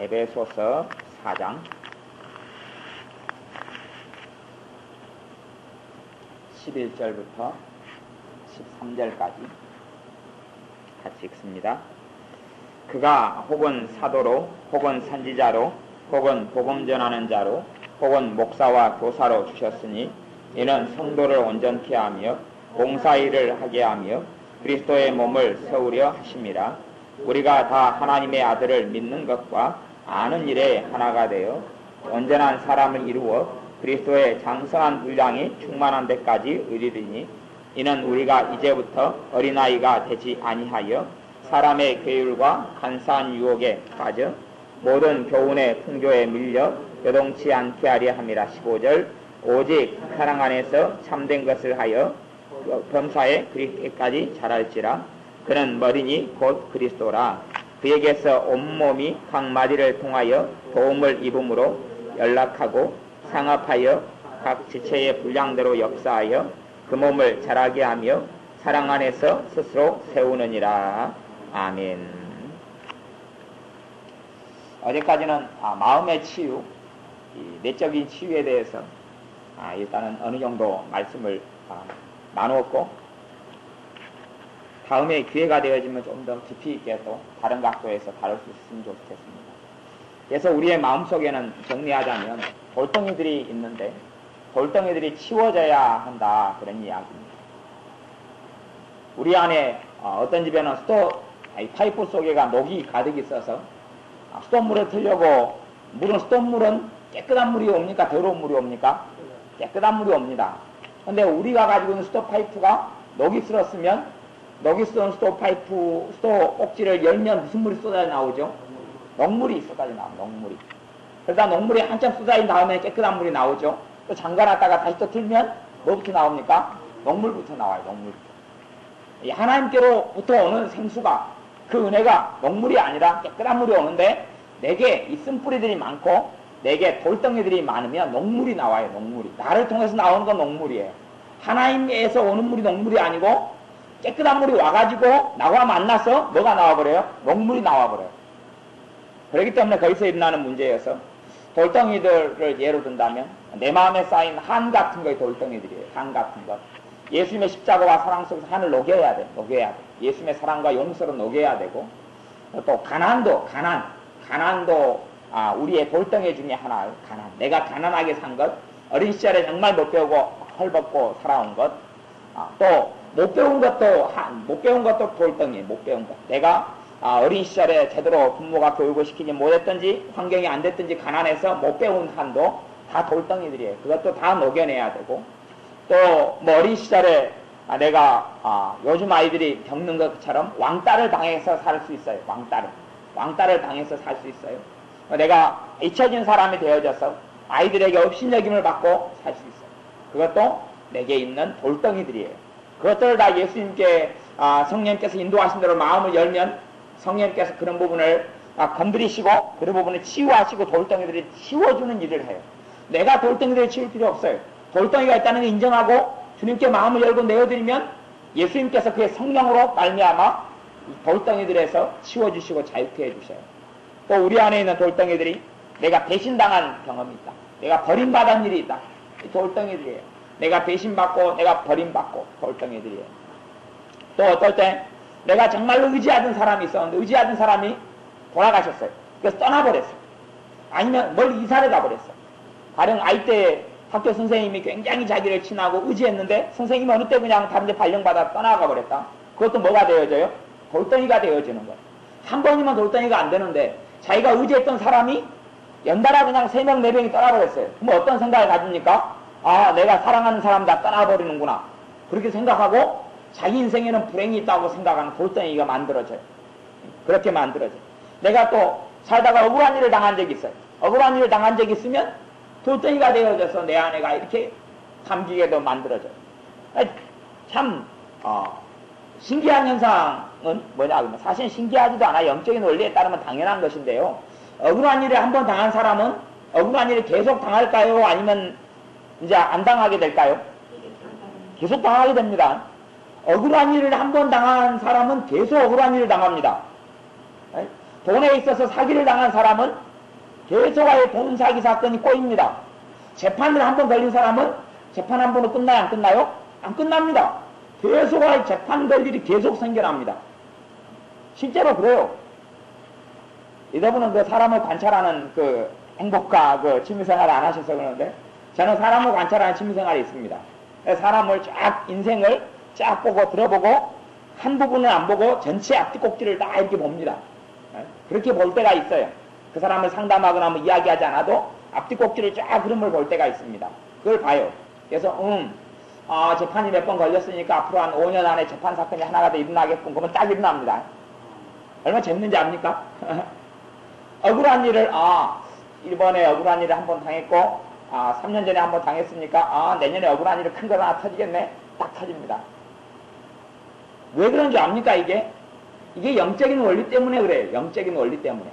에베소서 4장 11절부터 13절까지 같이 읽습니다. 그가 혹은 사도로 혹은 선지자로 혹은 복음 전하는 자로 혹은 목사와 교사로 주셨으니 이는 성도를 온전케 하며 봉사일을 하게 하며 그리스도의 몸을 세우려 하심이라. 우리가 다 하나님의 아들을 믿는 것과 아는 일에 하나가 되어 온전한 사람을 이루어 그리스도의 장성한 분량이 충만한 데까지 이르리니 이는 우리가 이제부터 어린아이가 되지 아니하여 사람의 괴율과 간사한 유혹에 빠져 모든 교훈의 풍조에 밀려 요동치 않게 하려 함이라. 15절 오직 사랑 안에서 참된 것을 하여 범사에 그리스도까지 자랄지라. 그는 머리니 곧 그리스도라. 그에게서 온몸이 각 마디를 통하여 도움을 입음으로 연락하고 상합하여 각 지체의 분량대로 역사하여 그 몸을 자라게 하며 사랑 안에서 스스로 세우느니라. 아멘. 어제까지는 마음의 치유, 내적인 치유에 대해서 일단은 어느 정도 말씀을 나누었고, 다음에 기회가 되어지면 좀 더 깊이 있게 또 다른 각도에서 다룰 수 있으면 좋겠습니다. 그래서 우리의 마음속에는 정리하자면 돌덩이들이 있는데 돌덩이들이 치워져야 한다, 그런 이야기입니다. 우리 안에 어떤 집에는 파이프 속에가 녹이 가득 있어서 수돗물을 틀려고 수돗물은 깨끗한 물이 옵니까? 더러운 물이 옵니까? 깨끗한 물이 옵니다. 근데 우리가 가지고 있는 수도 파이프가 녹이 쓸었으면 녹이 쓰던 수도 꼭지를 열면 무슨 물이 쏟아져 나오죠? 녹물이 쏟아져 나옵니다. 녹물이. 그러다 녹물이 한참 쏟아진 다음에 깨끗한 물이 나오죠. 또 잠가놨다가 다시 또 틀면 뭐부터 나옵니까? 녹물부터 나와요. 녹물부터. 하나님께로부터 오는 생수가, 그 은혜가 녹물이 아니라 깨끗한 물이 오는데 내게 이 쓴뿌리들이 많고 내게 돌덩이들이 많으면 녹물이 나와요. 녹물이. 나를 통해서 나오는 건 녹물이에요. 하나님에서 오는 물이 녹물이 아니고 깨끗한 물이 와가지고 나와 만나서 뭐가 나와버려요? 녹물이 나와버려요. 그렇기 때문에 거기서 일어나는 문제여서 돌덩이들을 예로 든다면 내 마음에 쌓인 한 같은 거의 돌덩이들이에요. 한 같은 것. 예수님의 십자가와 사랑 속에서 한을 녹여야 돼. 녹여야 돼. 예수님의 사랑과 용서로 녹여야 되고, 또 가난도 우리의 돌덩이 중에 하나예요. 가난. 내가 가난하게 산 것, 어린 시절에 정말 못 배우고 헐벗고 살아온 것, 또 못 배운 것도 돌덩이에요. 못 배운 것. 내가 어린 시절에 제대로 부모가 교육을 시키지 못했든지 환경이 안 됐든지 가난해서 못 배운 한도 다 돌덩이들이에요. 그것도 다 녹여내야 되고, 또 어린 시절에 내가 요즘 아이들이 겪는 것처럼 왕따를 당해서 살 수 있어요. 왕따를 당해서 살 수 있어요. 내가 잊혀진 사람이 되어져서 아이들에게 업신여김을 받고 살 수 있어요. 그것도 내게 있는 돌덩이들이에요. 그것들을 다 예수님께 성령님께서 인도하신 대로 마음을 열면 성령님께서 그런 부분을 건드리시고 그런 부분을 치유하시고 돌덩이들이 치워주는 일을 해요. 내가 돌덩이들을 치울 필요 없어요. 돌덩이가 있다는 걸 인정하고 주님께 마음을 열고 내어드리면 예수님께서 그의 성령으로 말미암아 돌덩이들에서 치워주시고 자유케 해주셔요. 또 우리 안에 있는 돌덩이들이 내가 배신당한 경험이 있다. 내가 버림받은 일이 있다. 이 돌덩이들이에요. 내가 배신받고 내가 버림받고 돌덩이들이에요. 또 어떨 때 내가 정말로 의지하던 사람이 있었는데 의지하던 사람이 돌아가셨어요. 그래서 떠나버렸어요. 아니면 멀리 이사를 가버렸어요. 가령 아이 때 학교 선생님이 굉장히 자기를 친하고 의지했는데 선생님이 어느 때 그냥 다른 데 발령받아 떠나가 버렸다. 그것도 뭐가 되어져요? 돌덩이가 되어지는 거예요. 한 번이면 돌덩이가 안 되는데 자기가 의지했던 사람이 연달아 그냥 3명, 4명이 떠나버렸어요. 그럼 어떤 생각을 가집니까? 내가 사랑하는 사람 다 떠나버리는구나. 그렇게 생각하고 자기 인생에는 불행이 있다고 생각하는 돌덩이가 만들어져요. 그렇게 만들어져요. 내가 또 살다가 억울한 일을 당한 적이 있어요. 억울한 일을 당한 적이 있으면 돌덩이가 되어져서 내 안에가 이렇게 감기게도 만들어져요. 참 신기한 현상은 뭐냐 그러면 사실 신기하지도 않아. 영적인 원리에 따르면 당연한 것인데요. 억울한 일을 한번 당한 사람은 억울한 일을 계속 당할까요? 아니면 이제 안 당하게 될까요? 계속 당하게 됩니다. 억울한 일을 한번 당한 사람은 계속 억울한 일을 당합니다. 돈에 있어서 사기를 당한 사람은 계속하여 돈 사기 사건이 꼬입니다. 재판을 한 번 걸린 사람은 재판 한 번으로 끝나요? 안 끝나요? 안 끝납니다. 계속하여 재판 걸 일이 계속 생겨납니다. 실제로 그래요. 여러분은 그 사람을 관찰하는 그 행복과 그 취미생활을 안 하셔서 그러는데, 저는 사람을 관찰하는 취미생활이 있습니다. 사람을 쫙, 인생을 쫙 보고 들어보고, 한 부분을 안 보고 전체 앞뒤 꼭지를 다 이렇게 봅니다. 그렇게 볼 때가 있어요. 그 사람을 상담하거나 뭐 이야기하지 않아도 앞뒤 꼭지를 쫙 흐름을 볼 때가 있습니다. 그걸 봐요. 그래서 재판이 몇 번 걸렸으니까 앞으로 한 5년 안에 재판 사건이 하나가 더 일어나겠군. 그러면 딱 일어납니다. 얼마나 재밌는지 압니까? 억울한 일을 이번에 억울한 일을 한 번 당했고 3년 전에 한 번 당했으니까 내년에 억울한 일을 큰 거 하나 터지겠네. 딱 터집니다. 왜 그런지 압니까? 이게 영적인 원리 때문에 그래요. 영적인 원리 때문에.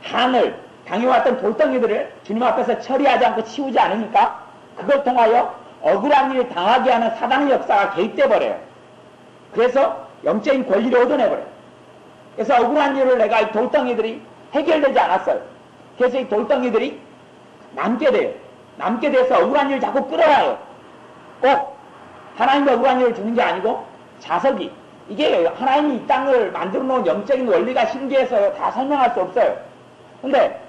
한을 당해왔던 돌덩이들을 주님 앞에서 처리하지 않고 치우지 않으니까 그걸 통하여 억울한 일을 당하게 하는 사단의 역사가 개입돼 버려요. 그래서 영적인 권리를 얻어내버려요. 그래서 억울한 일을 내가 이 돌덩이들이 해결되지 않았어요. 그래서 이 돌덩이들이 남게 돼요. 남게 돼서 억울한 일을 자꾸 끌어와요. 꼭 하나님이 억울한 일을 주는 게 아니고 자석이, 이게 하나님이 이 땅을 만들어 놓은 영적인 원리가 신기해서 다 설명할 수 없어요. 근데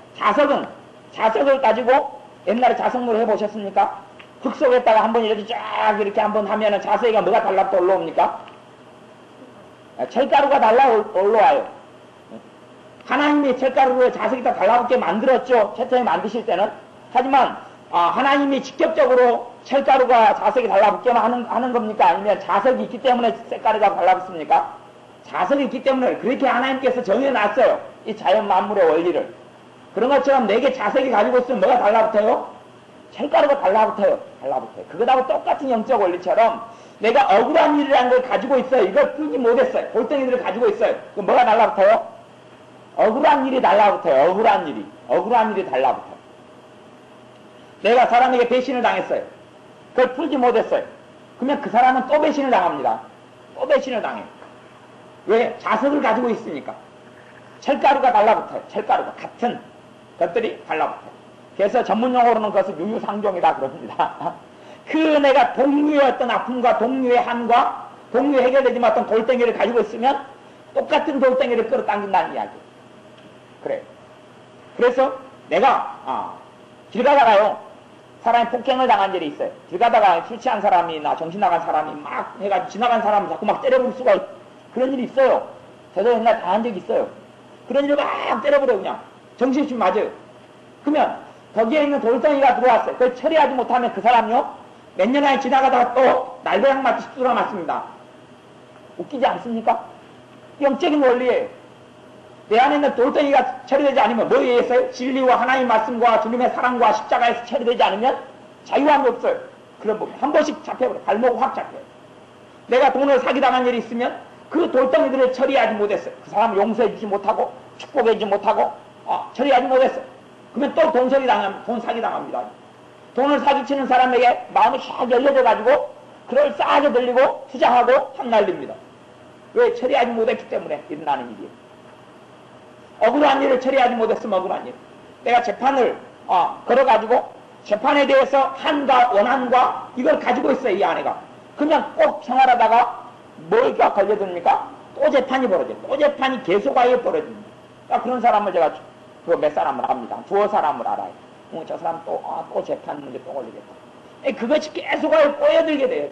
자석을 가지고 옛날에 자석놀이 해보셨습니까? 흙 속에다가 한번 이렇게 한번 하면은 자석이가 뭐가 달라붙어 올라옵니까? 철가루가 올라와요. 하나님이 철가루를 자석에다 달라붙게 만들었죠. 최초에 만드실 때는. 하지만 하나님이 직접적으로 철가루가 자석에 달라붙게만 하는 겁니까? 아니면 자석이 있기 때문에 색가루가 달라붙습니까? 자석이 있기 때문에 그렇게 하나님께서 정해놨어요. 이 자연 만물의 원리를. 그런 것처럼 내게 자석이 가지고 있으면 뭐가 달라붙어요? 철가루가 달라붙어요. 그거하고 똑같은 영적 원리처럼 내가 억울한 일이라는 걸 가지고 있어요. 이걸 풀지 못했어요. 돌덩이들을 가지고 있어요. 그럼 뭐가 달라붙어요? 억울한 일이 달라붙어요. 억울한 일이 달라붙어요. 내가 사람에게 배신을 당했어요. 그걸 풀지 못했어요. 그러면 그 사람은 또 배신을 당합니다. 또 배신을 당해요. 왜? 자석을 가지고 있으니까. 철가루가 달라붙어요. 철가루가 같은 것들이 달라붙어요. 그래서 전문용어로는 그것을 유유상종이다 그럽니다. 그 내가 동류의 어떤 아픔과 동류의 한과 동류의 해결되지 못한 돌덩이를 가지고 있으면 똑같은 돌덩이를 끌어당긴다는 이야기. 그래요. 그래서 내가 길 가다가요, 사람이 폭행을 당한 일이 있어요. 길 가다가 술 취한 사람이나 정신 나간 사람이 막 해가지고 지나간 사람을 자꾸 막 때려부를 수가 그런 일이 있어요. 저도 옛날에 당한 적이 있어요. 그런 일을 막 때려버려 그냥. 정신없이 맞아요. 그러면 거기에 있는 돌덩이가 들어왔어요. 그걸 처리하지 못하면 그 사람요, 몇 년 안에 지나가다가 또 날벼락 맞듯이 뚫어 맞습니다. 웃기지 않습니까? 영적인 원리예요. 내 안에 있는 돌덩이가 처리되지 않으면 뭐에 의해서요? 진리와 하나님의 말씀과 주님의 사랑과 십자가에서 처리되지 않으면 자유함이 없어요. 그런 부분 한 번씩 잡혀버려요. 발목 확 잡혀요. 내가 돈을 사기당한 일이 있으면 그 돌덩이들을 처리하지 못했어요. 그 사람을 용서해주지 못하고 축복해주지 못하고 처리하지 못했어요. 그러면 또 돈 사기 당합니다. 돈을 사기치는 사람에게 마음이 샥 열려져가지고 그럴싸하게 들리고 투자하고 헛날립니다. 왜? 처리하지 못했기 때문에 일어나는 일이에요. 억울한 일을 처리하지 못했으면 억울한 일. 내가 재판을 걸어가지고 재판에 대해서 한과 원한과 이걸 가지고 있어요. 이 아내가. 그냥 꼭 생활하다가 뭐가 걸려듭니까? 또 재판이 벌어져요. 또 재판이 계속하여 벌어집니다. 그러니까 그런 사람을 제가 몇 사람을 압니다. 두어 사람을 알아요. 저 사람 또 재판 문제 또 걸리겠다. 그것이 계속하여 꼬여들게 돼요.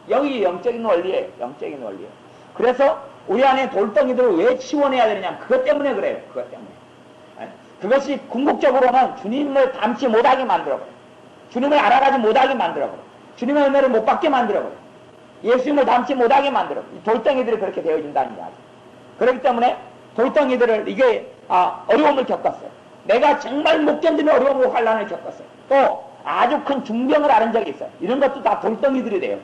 여기 영적인 원리예요. 영적인 원리예요. 그래서 우리 안에 돌덩이들을 왜 치워내야 되느냐. 그것 때문에 그래요. 그것 때문에. 그것이 궁극적으로는 주님을 닮지 못하게 만들어버려요. 주님을 알아가지 못하게 만들어버려요. 주님의 은혜를 못 받게 만들어버려요. 예수님을 닮지 못하게 만들어버려요. 이 돌덩이들이 그렇게 되어진다는 이야기. 그렇기 때문에 돌덩이들을 이게 어려움을 겪었어요. 내가 정말 못 견디는 어려움과 환란을 겪었어요. 또 아주 큰 중병을 앓은 적이 있어요. 이런 것도 다 돌덩이들이 돼요.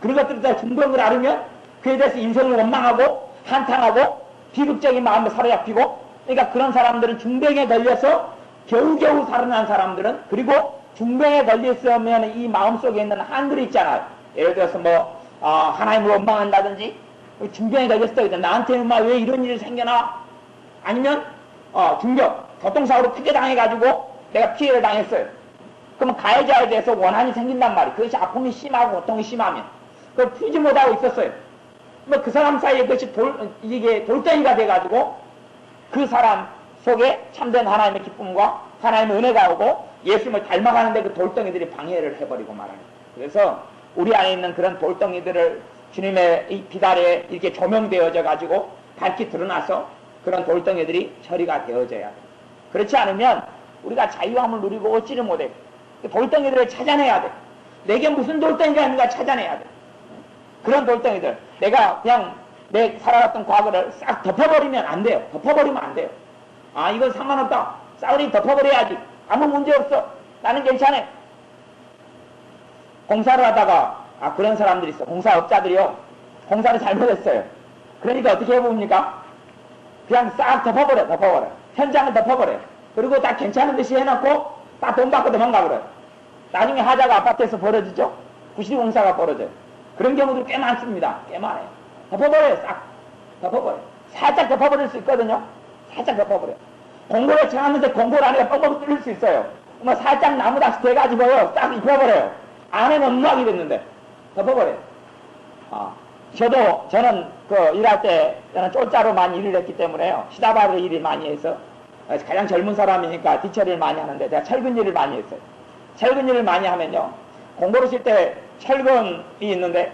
그런 것들이 다 중병을 앓으면 그에 대해서 인생을 원망하고 한탄하고 비극적인 마음에 사로잡히고, 그러니까 그런 사람들은 중병에 걸려서 겨우겨우 살아난 사람들은, 그리고 중병에 걸렸으면 이 마음속에 있는 한들이 있잖아요. 예를 들어서 하나님을 원망한다든지, 중병에 걸렸을 때 나한테는 왜 이런 일이 생겨나? 아니면 중격, 교통사고로 크게 당해가지고 내가 피해를 당했어요. 그러면 가해자에 대해서 원한이 생긴단 말이에요. 그것이 아픔이 심하고 고통이 심하면. 그걸 풀지 못하고 있었어요. 뭐 그 사람 사이에 그것이 이게 돌덩이가 돼가지고 그 사람 속에 참된 하나님의 기쁨과 하나님의 은혜가 오고 예수님을 닮아가는데 그 돌덩이들이 방해를 해버리고 말하는 거예요. 그래서 우리 안에 있는 그런 돌덩이들을 주님의 이 비달에 이렇게 조명되어져 가지고 밝히 드러나서 그런 돌덩이들이 처리가 되어져야 돼. 그렇지 않으면 우리가 자유함을 누리고 얻지를 못해. 그 돌덩이들을 찾아내야 돼. 내게 무슨 돌덩이가 있는가 찾아내야 돼. 그런 돌덩이들. 내가 그냥 내 살아왔던 과거를 싹 덮어버리면 안 돼요. 덮어버리면 안 돼요. 아, 이건 상관없다. 싸우니 덮어버려야지. 아무 문제 없어. 나는 괜찮아. 공사를 하다가 그런 사람들이 있어. 공사업자들이요. 공사를 잘못했어요. 그러니까 어떻게 해봅니까? 그냥 싹 덮어버려. 현장을 덮어버려. 그리고 다 괜찮은 듯이 해놓고 다 돈 받고 도망가버려요. 나중에 하자가 아파트에서 벌어지죠. 부실공사가 벌어져요. 그런 경우도 꽤 많습니다. 꽤 많아요. 덮어버려요. 싹 덮어버려요. 살짝 덮어버릴 수 있거든요. 살짝 덮어버려요. 공고를 정하는데 공고를 안에가 뻥뻥 뚫릴 수 있어요. 뭐 살짝 나무다시 돼가지고요. 싹 입혀버려요. 안에는 엉망이 됐는데 덮어버려요. 저는 일할 때 저는 쫄자로 많이 일을 했기 때문에요. 시다바로 일을 많이 해서 가장 젊은 사람이니까 뒤처리를 많이 하는데 제가 철근 일을 많이 했어요. 철근 일을 많이 하면요. 공고를 쓸 때 철근이 있는데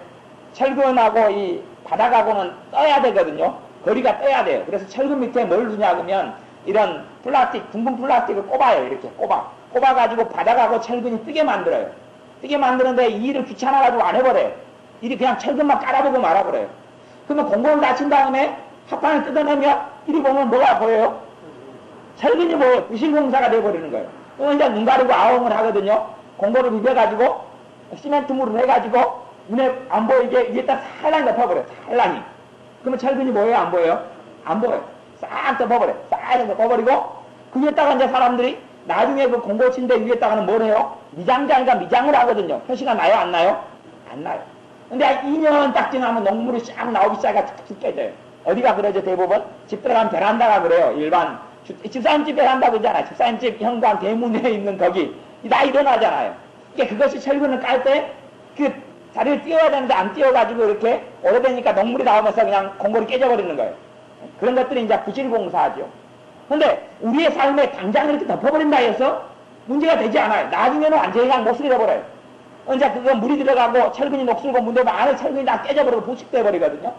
철근하고 이 바닥하고는 떠야 되거든요. 거리가 떠야 돼요. 그래서 철근 밑에 뭘 두냐 그러면 이런 플라스틱, 둥근 플라스틱을 꼽아요. 이렇게 꼽아가지고 바닥하고 철근이 뜨게 만들어요. 뜨게 만드는데 이 일을 귀찮아가지고 안 해버려요. 일이 그냥 철근만 깔아보고 말아버려요. 그러면 공고를 다친 다음에 합판을 뜯어내면 이리 보면 뭐가 보여요? 철근이 뭐예요? 부실공사가 돼버리는 거예요. 그러니까 눈 가리고 아웅을 하거든요. 공고를 비벼가지고 시멘트물을 해가지고 눈에 안 보이게 위에다 살랑이 덮어버려요. 살랑이. 그러면 철근이 뭐예요? 안 보여요? 안 보여요. 싹 덮어버려요. 싹 덮어버리고 그 위에다가 이제 사람들이 나중에 그 공고 친 데 위에다가는 뭘 해요? 미장장이가 미장을 하거든요. 표시가 나요? 안 나요? 안 나요. 근데 2년 딱 지나면 녹물이 쫙 나오기 시작해서 툭툭 깨져요. 어디가 그러죠? 대부분? 집 들어가면 베란다가 그래요. 일반 집사님 집 베란다 그러잖아요. 집사님 집 현관 대문에 있는 거기 다 일어나잖아요. 그러니까 그것이 철근을 깔 때 그 자리를 띄워야 되는데 안 띄워가지고 이렇게 오래되니까 녹물이 나오면서 그냥 공고를 깨져버리는 거예요. 그런 것들이 이제 부실공사하죠. 근데 우리의 삶에 당장 이렇게 덮어버린다 해서 문제가 되지 않아요. 나중에는 완전히 그냥 못 잃어버려요. 이제 그거 물이 들어가고 철근이 녹슬고 문대면 안에 철근이 다 깨져버리고 부식돼버리거든요.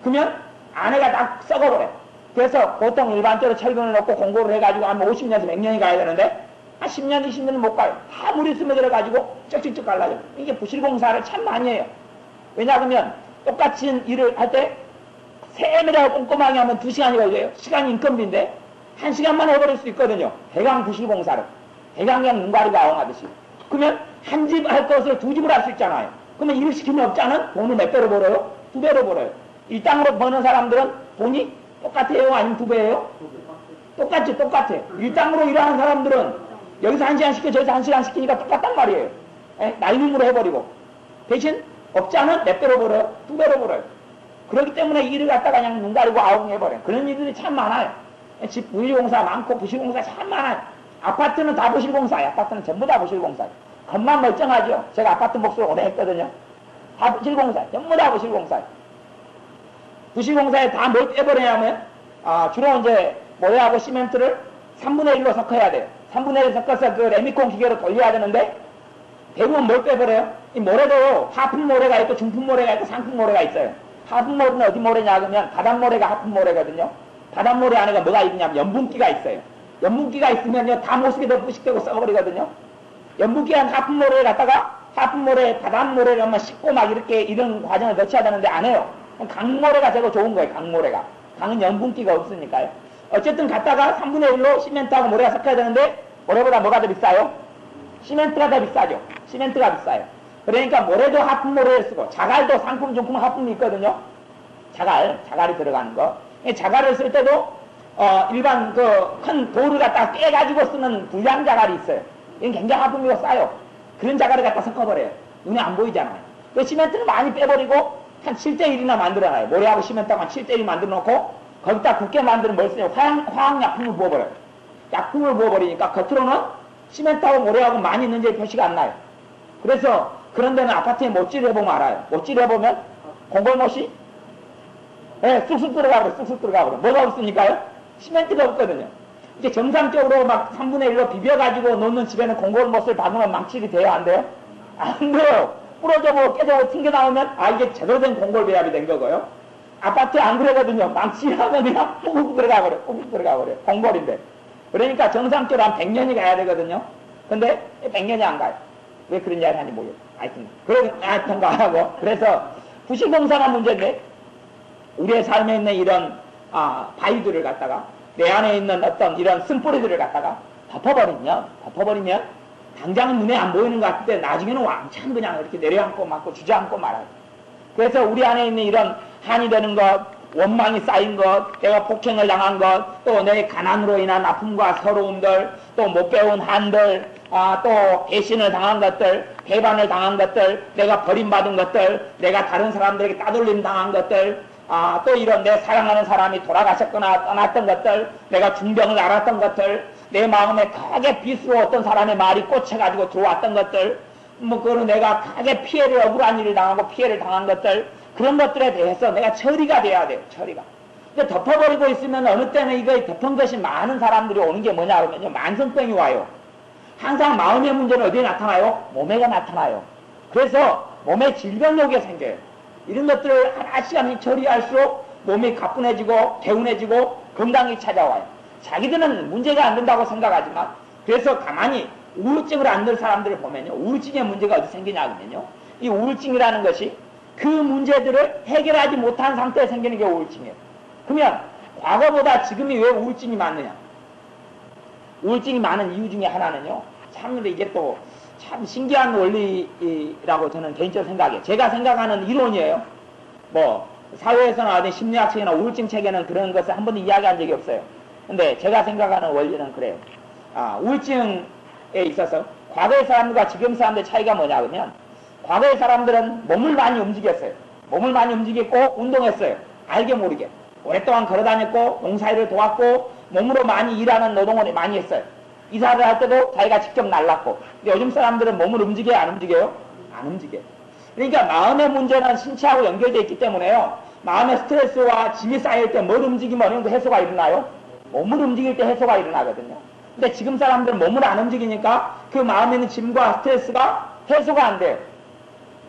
그러면 안에가 다 썩어버려요. 그래서 보통 일반적으로 철근을 넣고 공고를 해가지고 한 50년에서 100년이 가야 되는데 한 10년, 20년은 못 가요. 다 물이 스며들어가지고 쩍쩍쩍 갈라져요. 이게 부실공사를 참 많이 해요. 왜냐하면 똑같은 일을 할 때 세밀하고 꼼꼼하게 하면 2시간이 걸려요. 시간이 인건비인데 1시간만 해버릴 수 있거든요. 대강 부실공사를. 대강 그냥 눈 가리고 아웅하듯이. 그러면 한 집 할 것을 2집을 할 수 있잖아요. 그러면 일을 시키는 업자는 돈을 몇 배로 벌어요? 2배로 벌어요. 이 땅으로 버는 사람들은 돈이 똑같아요? 아니면 2배예요? 똑같지, 똑같아. 이 땅으로 일하는 사람들은 여기서 1시간 시켜 저기서 1시간 시키니까 똑같단 말이에요. 날림으로 해버리고. 대신 업자는 몇 배로 벌어요? 2배로 벌어요. 그렇기 때문에 일을 갖다가 그냥 눈 가리고 아웅해버려요. 그런 일들이 참 많아요. 집 부실공사 많고 부실공사 참 많아요. 아파트는 다 부실공사예요. 아파트는 전부 다 부실공사예요. 겉만 멀쩡하죠. 제가 아파트 목수를 오래 했거든요. 다 부실공사예요. 전부 다 부실공사예요. 부실공사에 다 뭘 빼버리냐면 주로 이제 모래하고 시멘트를 3분의 1로 섞어야 돼요. 3분의 1 섞어서 그 레미콘 기계로 돌려야 되는데 대부분 뭘 빼버려요? 이 모래도 하품 모래가 있고 중품 모래가 있고 상품 모래가 있어요. 하품 모래는 어디 모래냐 그러면 바닷모래가 하품 모래거든요. 바닷모래 안에가 뭐가 있냐면 염분기가 있어요. 염분기가 있으면요 다 모습이 더 부식되고 썩어버리거든요. 염분기한 하품 모래를 갖다가 하품 모래, 바닷모래를 한번 씻고 막 이렇게 이런 과정을 거쳐야 되는데 안 해요. 강모래가 제일 좋은 거예요. 강모래가. 강은 염분기가 없으니까요. 어쨌든 갖다가 3분의 1로 시멘트하고 모래가 섞어야 되는데 모래보다 뭐가 더 비싸요? 시멘트가 더 비싸죠. 시멘트가 비싸요. 그러니까 모래도 하품 모래를 쓰고 자갈도 상품, 중품, 하품이 있거든요. 자갈이 들어가는 거. 자갈을 쓸 때도 일반 그 큰 돌을 갖다가 깨가지고 쓰는 불량 자갈이 있어요. 이건 굉장히 하품이고 싸요. 그런 자갈을 갖다 섞어버려요. 눈에 안 보이잖아요. 그 시멘트는 많이 빼버리고 한 7대1이나 만들어놔요. 모래하고 시멘트하고 한 7대1 만들어 놓고 거기다 굳게 만드는 뭘 쓰냐? 화학약품을 부어버려요. 약품을 부어버리니까 겉으로는 시멘트하고 모래하고 많이 있는지 표시가 안 나요. 그래서 그런 데는 아파트에 못질을 해보면 알아요. 못질을 해보면 공골못이 쑥쑥 들어가 버려, 쑥쑥 들어가 버려. 뭐가 없으니까요? 시멘트가 없거든요. 이제 정상적으로 막 3분의 1로 비벼가지고 놓는 집에는 공골못을 박으면 망칠이 돼요? 안 돼요? 안 돼요. 부러져고 깨져고 튕겨나오면 이게 제대로 된 공골 배합이 된 거고요. 아파트 안 그러거든요. 망치하면 그냥 푹 들어가 버려, 푹 들어가 버려. 공골인데. 그러니까 정상적으로 한 100년이 가야 되거든요. 근데 100년이 안 가요. 왜 그런 이야기를 하니 모르겠어요. 하여튼가 하고. 그래서 부실공사가 문제인데 우리의 삶에 있는 이런 바위들을 갖다가 내 안에 있는 어떤 이런 쓴뿌리들을 갖다가 덮어버리면 당장은 눈에 안 보이는 것 같은데 나중에는 왕창 그냥 이렇게 내려앉고 맞고 주저앉고 말아요. 그래서 우리 안에 있는 이런 한이 되는 것, 원망이 쌓인 것, 내가 폭행을 당한 것, 또 내 가난으로 인한 아픔과 서러움들, 또 못 배운 한들, 또 배신을 당한 것들, 배반을 당한 것들, 내가 버림받은 것들, 내가 다른 사람들에게 따돌림 당한 것들, 또 이런 내 사랑하는 사람이 돌아가셨거나 떠났던 것들, 내가 중병을 앓았던 것들, 내 마음에 크게 빗으로 어떤 사람의 말이 꽂혀가지고 들어왔던 것들, 그거는 내가 크게 피해를, 억울한 일을 당하고 피해를 당한 것들, 그런 것들에 대해서 내가 처리가 돼야 돼요, 처리가. 근데 덮어버리고 있으면 어느 때는 이거 덮은 것이 많은 사람들이 오는 게 뭐냐 그러면요, 만성병이 와요. 항상 마음의 문제는 어디에 나타나요? 몸에가 나타나요. 그래서 몸에 질병력이 생겨요. 이런 것들을 하나씩 처리할수록 몸이 가뿐해지고 개운해지고 건강이 찾아와요. 자기들은 문제가 안 된다고 생각하지만, 그래서 가만히 우울증을 앓는 사람들을 보면요, 우울증의 문제가 어디 생기냐 하면요, 이 우울증이라는 것이 그 문제들을 해결하지 못한 상태에 생기는 게 우울증이에요. 그러면 과거보다 지금이 왜 우울증이 많느냐? 우울증이 많은 이유 중에 하나는요, 참 이게 또 참 신기한 원리라고 저는 개인적으로 생각해요. 제가 생각하는 이론이에요. 사회에서나 어디 심리학책이나 우울증 책에는 그런 것을 한 번도 이야기한 적이 없어요. 근데 제가 생각하는 원리는 그래요. 우울증에 있어서 과거의 사람들과 지금 사람들의 차이가 뭐냐 그러면, 과거의 사람들은 몸을 많이 움직였어요. 몸을 많이 움직였고 운동했어요. 알게 모르게. 오랫동안 걸어다녔고 농사일을 도왔고 몸으로 많이 일하는 노동을 많이 했어요. 이사를 할 때도 자기가 직접 날랐고. 근데 요즘 사람들은 몸을 움직여요? 안 움직여요? 안 움직여요. 그러니까 마음의 문제는 신체하고 연결되어 있기 때문에요, 마음의 스트레스와 짐이 쌓일 때 뭘 움직이면 어느 정도 해소가 일어나요? 몸을 움직일 때 해소가 일어나거든요. 근데 지금 사람들은 몸을 안 움직이니까 그 마음에 있는 짐과 스트레스가 해소가 안 돼요.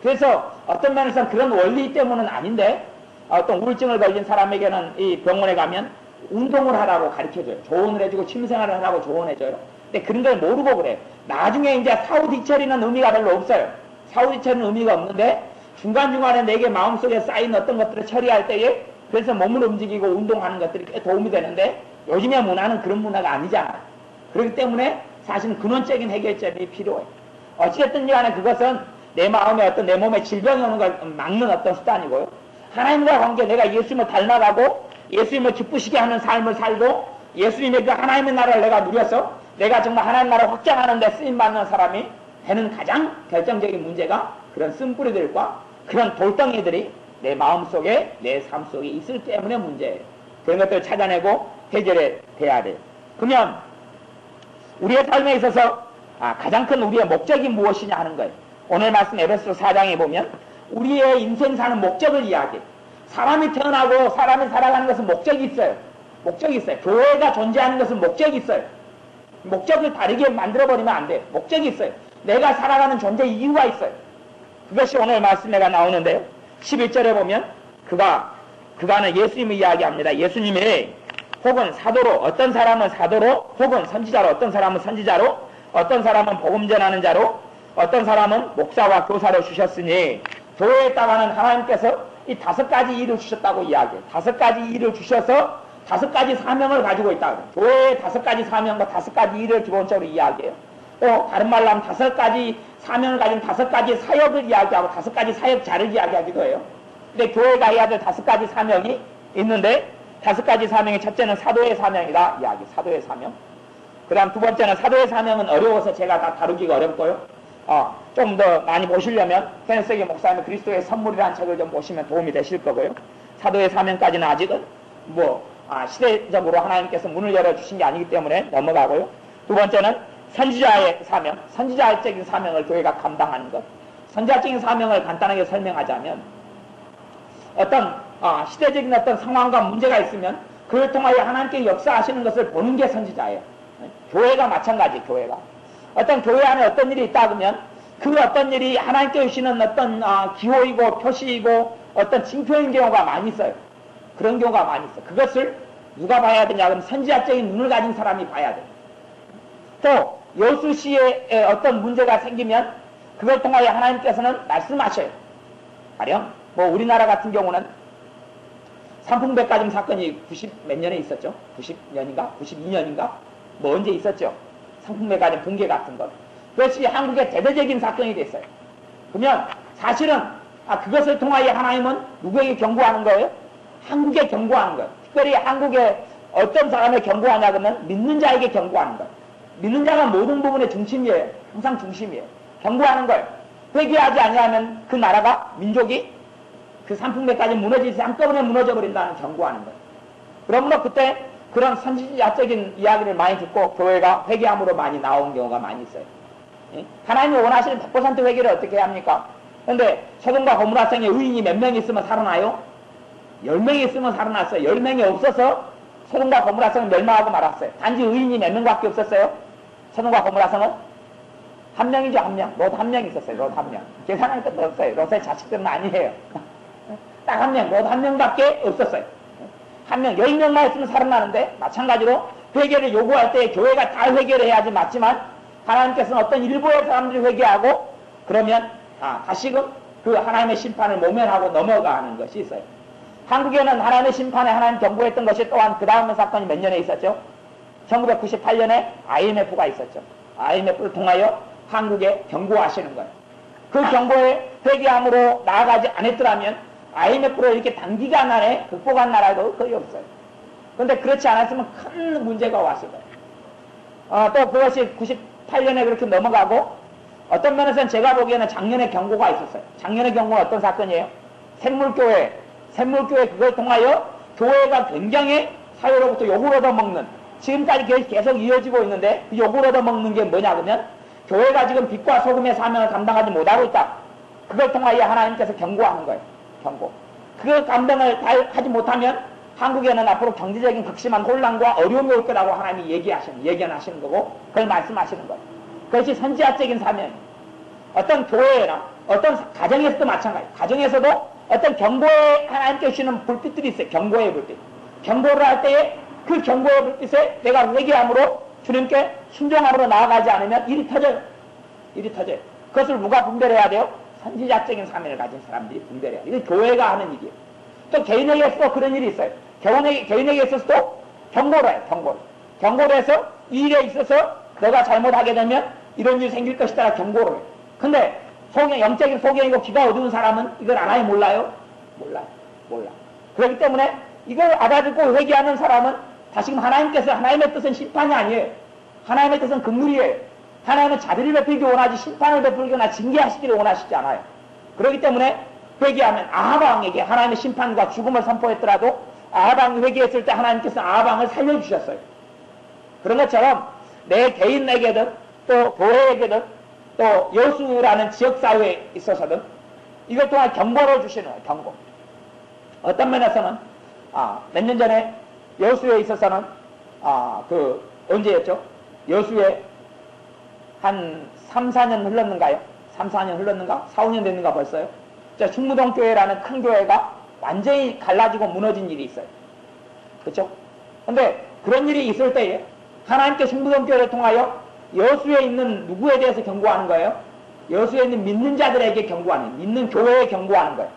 그래서 어떤 면에서는 그런 원리 때문은 아닌데, 어떤 우울증을 걸린 사람에게는 이 병원에 가면 운동을 하라고 가르쳐줘요. 조언을 해주고 취미생활을 하라고 조언해줘요. 근데 그런 걸 모르고 그래요. 나중에 이제 사후 뒤처리는 의미가 별로 없어요. 사후 뒤처리는 의미가 없는데, 중간중간에 내게 마음속에 쌓인 어떤 것들을 처리할 때에, 그래서 몸을 움직이고 운동하는 것들이 꽤 도움이 되는데, 요즘의 문화는 그런 문화가 아니잖아요. 그렇기 때문에 사실은 근원적인 해결점이 필요해요. 어찌됐든 간에 그것은 내 마음에 어떤 내 몸에 질병이 오는 걸 막는 어떤 수단이고요. 하나님과 관계, 내가 예수님을 닮아가고 예수님을 기쁘시게 하는 삶을 살고 예수님의 그 하나님의 나라를 내가 누려서 내가 정말 하나님 나라를 확장하는 데 쓰임받는 사람이 되는 가장 결정적인 문제가 그런 쓴뿌리들과 그런 돌덩이들이 내 마음속에, 내 삶 속에 있을 때문에 문제예요. 그런 것들을 찾아내고 해결해 돼야 돼요. 그러면 우리의 삶에 있어서 가장 큰 우리의 목적이 무엇이냐 하는 거예요. 오늘 말씀 에베소서 4장에 보면 우리의 인생 사는 목적을 이야기해요. 사람이 태어나고 사람이 살아가는 것은 목적이 있어요. 목적이 있어요. 교회가 존재하는 것은 목적이 있어요. 목적을 다르게 만들어버리면 안 돼요. 목적이 있어요. 내가 살아가는 존재 이유가 있어요. 그것이 오늘 말씀에가 나오는데요. 11절에 보면 그가는 예수님을 이야기합니다. 예수님이 혹은 사도로, 어떤 사람은 사도로, 혹은 선지자로, 어떤 사람은 선지자로, 어떤 사람은 복음 전하는 자로, 어떤 사람은 목사와 교사로 주셨으니, 교회에 따라는 하나님께서 이 5가지 일을 주셨다고 이야기해요. 5가지 일을 주셔서 5가지 사명을 가지고 있다. 교회의 5가지 사명과 5가지 일을 기본적으로 이야기해요. 또 다른 말로 하면 5가지 사명을 가진 5가지 사역을 이야기하고 5가지 사역자를 이야기하기도 해요. 근데 교회가 해야 될 5가지 사명이 있는데, 5가지 사명의 첫째는 사도의 사명이다 이야기. 사도의 사명. 그 다음 두 번째는 사도의 사명은 어려워서 제가 다 다루기가 어렵고요. 좀 더 많이 보시려면 케네스기 목사님의 그리스도의 선물이라는 책을 좀 보시면 도움이 되실 거고요. 사도의 사명까지는 아직은 시대적으로 하나님께서 문을 열어주신 게 아니기 때문에 넘어가고요. 두 번째는 선지자의 사명, 선지자적인 사명을 교회가 감당하는 것. 선지자적인 사명을 간단하게 설명하자면 어떤 시대적인 어떤 상황과 문제가 있으면 그를 통하여 하나님께 역사하시는 것을 보는 게 선지자예요. 교회가 마찬가지, 교회가. 어떤 교회 안에 어떤 일이 있다 그러면 그 어떤 일이 하나님께 주시는 어떤 기호이고 표시이고 어떤 징표인 경우가 많이 있어요. 그런 경우가 많이 있어요. 그것을 누가 봐야 되냐 그러면 선지자적인 눈을 가진 사람이 봐야 돼요. 또 여수시에 어떤 문제가 생기면 그걸 통하여 하나님께서는 말씀하셔요. 가령 우리나라 같은 경우는 산풍백화점 사건이 90 몇 년에 있었죠. 90년인가? 92년인가? 언제 있었죠. 산풍백화점 붕괴 같은 것. 그것이 한국의 대대적인 사건이 됐어요. 그러면 사실은 그것을 통하여 하나님은 누구에게 경고하는 거예요? 한국에 경고하는 거예요. 특별히 한국에 어떤 사람을 경고하냐 그러면 믿는 자에게 경고하는 거예요. 믿는 자가 모든 부분의 중심이에요. 항상 중심이에요. 경고하는 거예요. 회개하지 아니하면 그 나라가 민족이 그 산풍백까지 무너지지 한꺼번에 무너져 버린다는 경고하는 거예요. 그러므로 그때 그런 선지자적인 이야기를 많이 듣고 교회가 회개함으로 많이 나온 경우가 많이 있어요. 하나님이 원하시는 100% 회개를 어떻게 해야 합니까? 그런데 소돔과 고모라성에 의인이 몇 명 있으면 살아나요? 10명이 있으면 살아났어요. 10명이 없어서 소돔과 고모라성은 멸망하고 말았어요. 단지 의인이 몇 명밖에 없었어요. 소돔과 고모라성은 한 명이죠, 한 명. 롯 한 명 있었어요. 롯 한 명. 계산할 것도 없어요. 롯의 자식들은 아니에요. 딱 한 명, 롯 한 명밖에 없었어요. 한 명, 10명만 있으면 살아나는데 마찬가지로 회개를 요구할 때 교회가 다 회개를 해야지 맞지만 하나님께서는 어떤 일부의 사람들이 회개하고 그러면 다시금 그 하나님의 심판을 모면하고 넘어가는 것이 있어요. 한국에는 하나님의 심판에 하나님 경고했던 것이 또한 그 다음의 사건이 몇 년에 있었죠? 1998년에 IMF가 있었죠. IMF를 통하여 한국에 경고하시는 거예요. 그 경고에 회개함으로 나아가지 않았더라면 IMF로 이렇게 단기간 안에 극복한 나라도 거의 없어요. 그런데 그렇지 않았으면 큰 문제가 왔을 거예요. 또 그것이 98년에 그렇게 넘어가고 어떤 면에서는 제가 보기에는 작년에 경고가 있었어요. 작년의 경고는 어떤 사건이에요? 샘물교회 그걸 통하여 교회가 굉장히 사회로부터 욕을 얻어먹는 지금까지 계속 이어지고 있는데 그 욕을 얻어먹는 게 뭐냐 그러면 교회가 지금 빛과 소금의 사명을 감당하지 못하고 있다. 그걸 통하여 하나님께서 경고하는 거예요. 경고. 그 감당을 하지 못하면 한국에는 앞으로 경제적인 극심한 혼란과 어려움이 올 거라고 하나님이 예견하시는 거고 그걸 말씀하시는 거예요. 그것이 선지자적인 사명이에요. 어떤 교회나 어떤 가정에서도 마찬가지예요. 가정에서도 어떤 경고에 하나님께 주시는 불빛들이 있어요. 경고의 불빛. 경고를 할 때에 그 경고의 불빛에 내가 회개함으로 주님께 순종함으로 나아가지 않으면 일이 터져요. 그것을 누가 분별해야 돼요? 선지자적인 사명을 가진 사람들이 분별해야 돼요. 이게 교회가 하는 일이에요. 또 개인에게서도 그런 일이 있어요. 개인에게 있어서도 경고를 해요. 경고를 해서 이 일에 있어서 너가 잘못하게 되면 이런 일이 생길 것이다 경고를 해요. 근데 영적인 소경이고 귀가 어두운 사람은 이걸 알아요? 몰라요? 몰라. 그렇기 때문에 이걸 알아듣고 회개하는 사람은 다시금 하나님의 뜻은 심판이 아니에요. 하나님의 뜻은 긍휼이에요. 하나님은 자비를 베풀기 원하지 심판을 베풀거나 징계하시기를 원하시지 않아요. 그렇기 때문에 회개하면 아합 왕에게 하나님의 심판과 죽음을 선포했더라도 아합 왕이 회개했을 때 하나님께서 아합 왕을 살려주셨어요. 그런 것처럼 내 개인에게든 또 교회에게든 또 여수라는 지역사회에 있어서든 이것 또한 경고를 주시는 거예요. 경고. 어떤 면에서는 몇 년 전에 여수에 있어서는 언제였죠? 여수에 한 3, 4년 흘렀는가요? 3, 4년 흘렀는가? 4, 5년 됐는가 벌써요? 충무동 교회라는 큰 교회가 완전히 갈라지고 무너진 일이 있어요. 그렇죠? 근데 그런 일이 있을 때에 하나님께 충무동 교회를 통하여 여수에 있는 누구에 대해서 경고하는 거예요? 여수에 있는 믿는 자들에게 경고하는, 믿는 교회에 경고하는 거예요.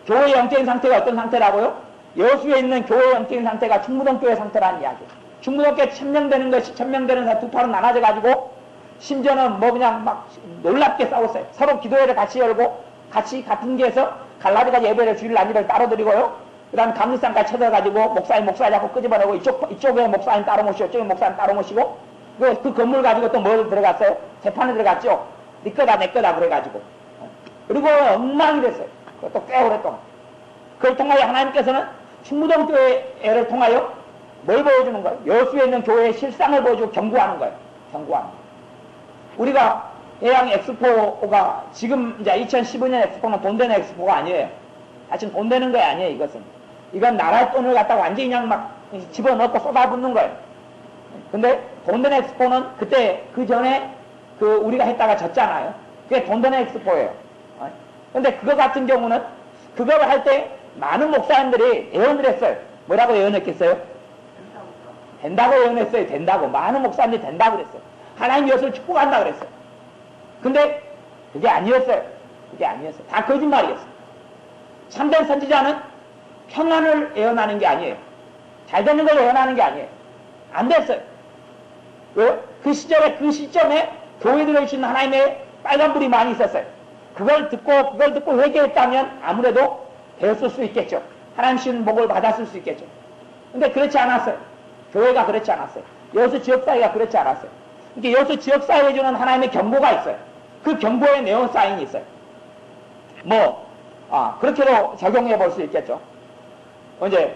교회의 영적인 상태가 어떤 상태라고요? 여수에 있는 교회의 영적인 상태가 충무동 교회 상태라는 이야기예요. 충무동 교회 천명되는 것이 천명되는 사람 두 파로 나눠져가지고 심지어는 그냥 막 놀랍게 싸웠어요. 서로 기도회를 같이 열고 같은 게에서 갈라디가 예배를 주일 난일을 따로 드리고요. 그 다음에 감리산까지 쳐들어가지고 목사님 자꾸 끄집어내고 이쪽에 목사님 따로 모시고 이쪽에 목사님 따로 모시고 그 건물 가지고 또 뭘 들어갔어요? 재판에 들어갔죠. 네 거다 내 거다 그래가지고 그리고 엉망이 됐어요. 그것도 꽤 오랫동안. 그걸 통하여 하나님께서는 충무동 교회를 통하여 뭘 보여주는 거예요? 여수에 있는 교회의 실상을 보여주고 경고하는 거예요. 경고하는 거예요. 우리가 해양 엑스포가 지금 이제 2015년 엑스포는 돈 되는 엑스포가 아니에요. 사실 돈 되는 거 아니에요, 이것은. 이건 나라의 돈을 갖다가 완전히 그냥 막 집어넣고 쏟아붓는 거예요. 근데 돈 되는 엑스포는 그때, 그 전에 우리가 했다가 졌잖아요. 그게 돈 되는 엑스포예요. 근데 그거 같은 경우는 그걸 할 때 많은 목사님들이 예언을 했어요. 뭐라고 예언했겠어요? 된다고 예언했어요. 된다고. 많은 목사님들이 된다고 그랬어요. 하나님 이것을 축복한다 그랬어요. 근데 그게 아니었어요. 그게 아니었어요. 다 거짓말이었어요. 참된 선지자는 평안을 예언하는 게 아니에요. 잘 되는 걸 예언하는 게 아니에요. 안 됐어요. 왜? 그 시절에, 그 시점에 교회에 들어주신 하나님의 빨간불이 많이 있었어요. 그걸 듣고 회개했다면 아무래도 되었을 수 있겠죠. 하나님 신 복을 받았을 수 있겠죠. 근데 그렇지 않았어요. 교회가 그렇지 않았어요. 여수 지역사회가 그렇지 않았어요. 이게 여수 지역사회에 주는 하나님의 경고가 있어요. 그 경고의 내용 사인이 있어요. 그렇게도 적용해 볼 수 있겠죠. 이제,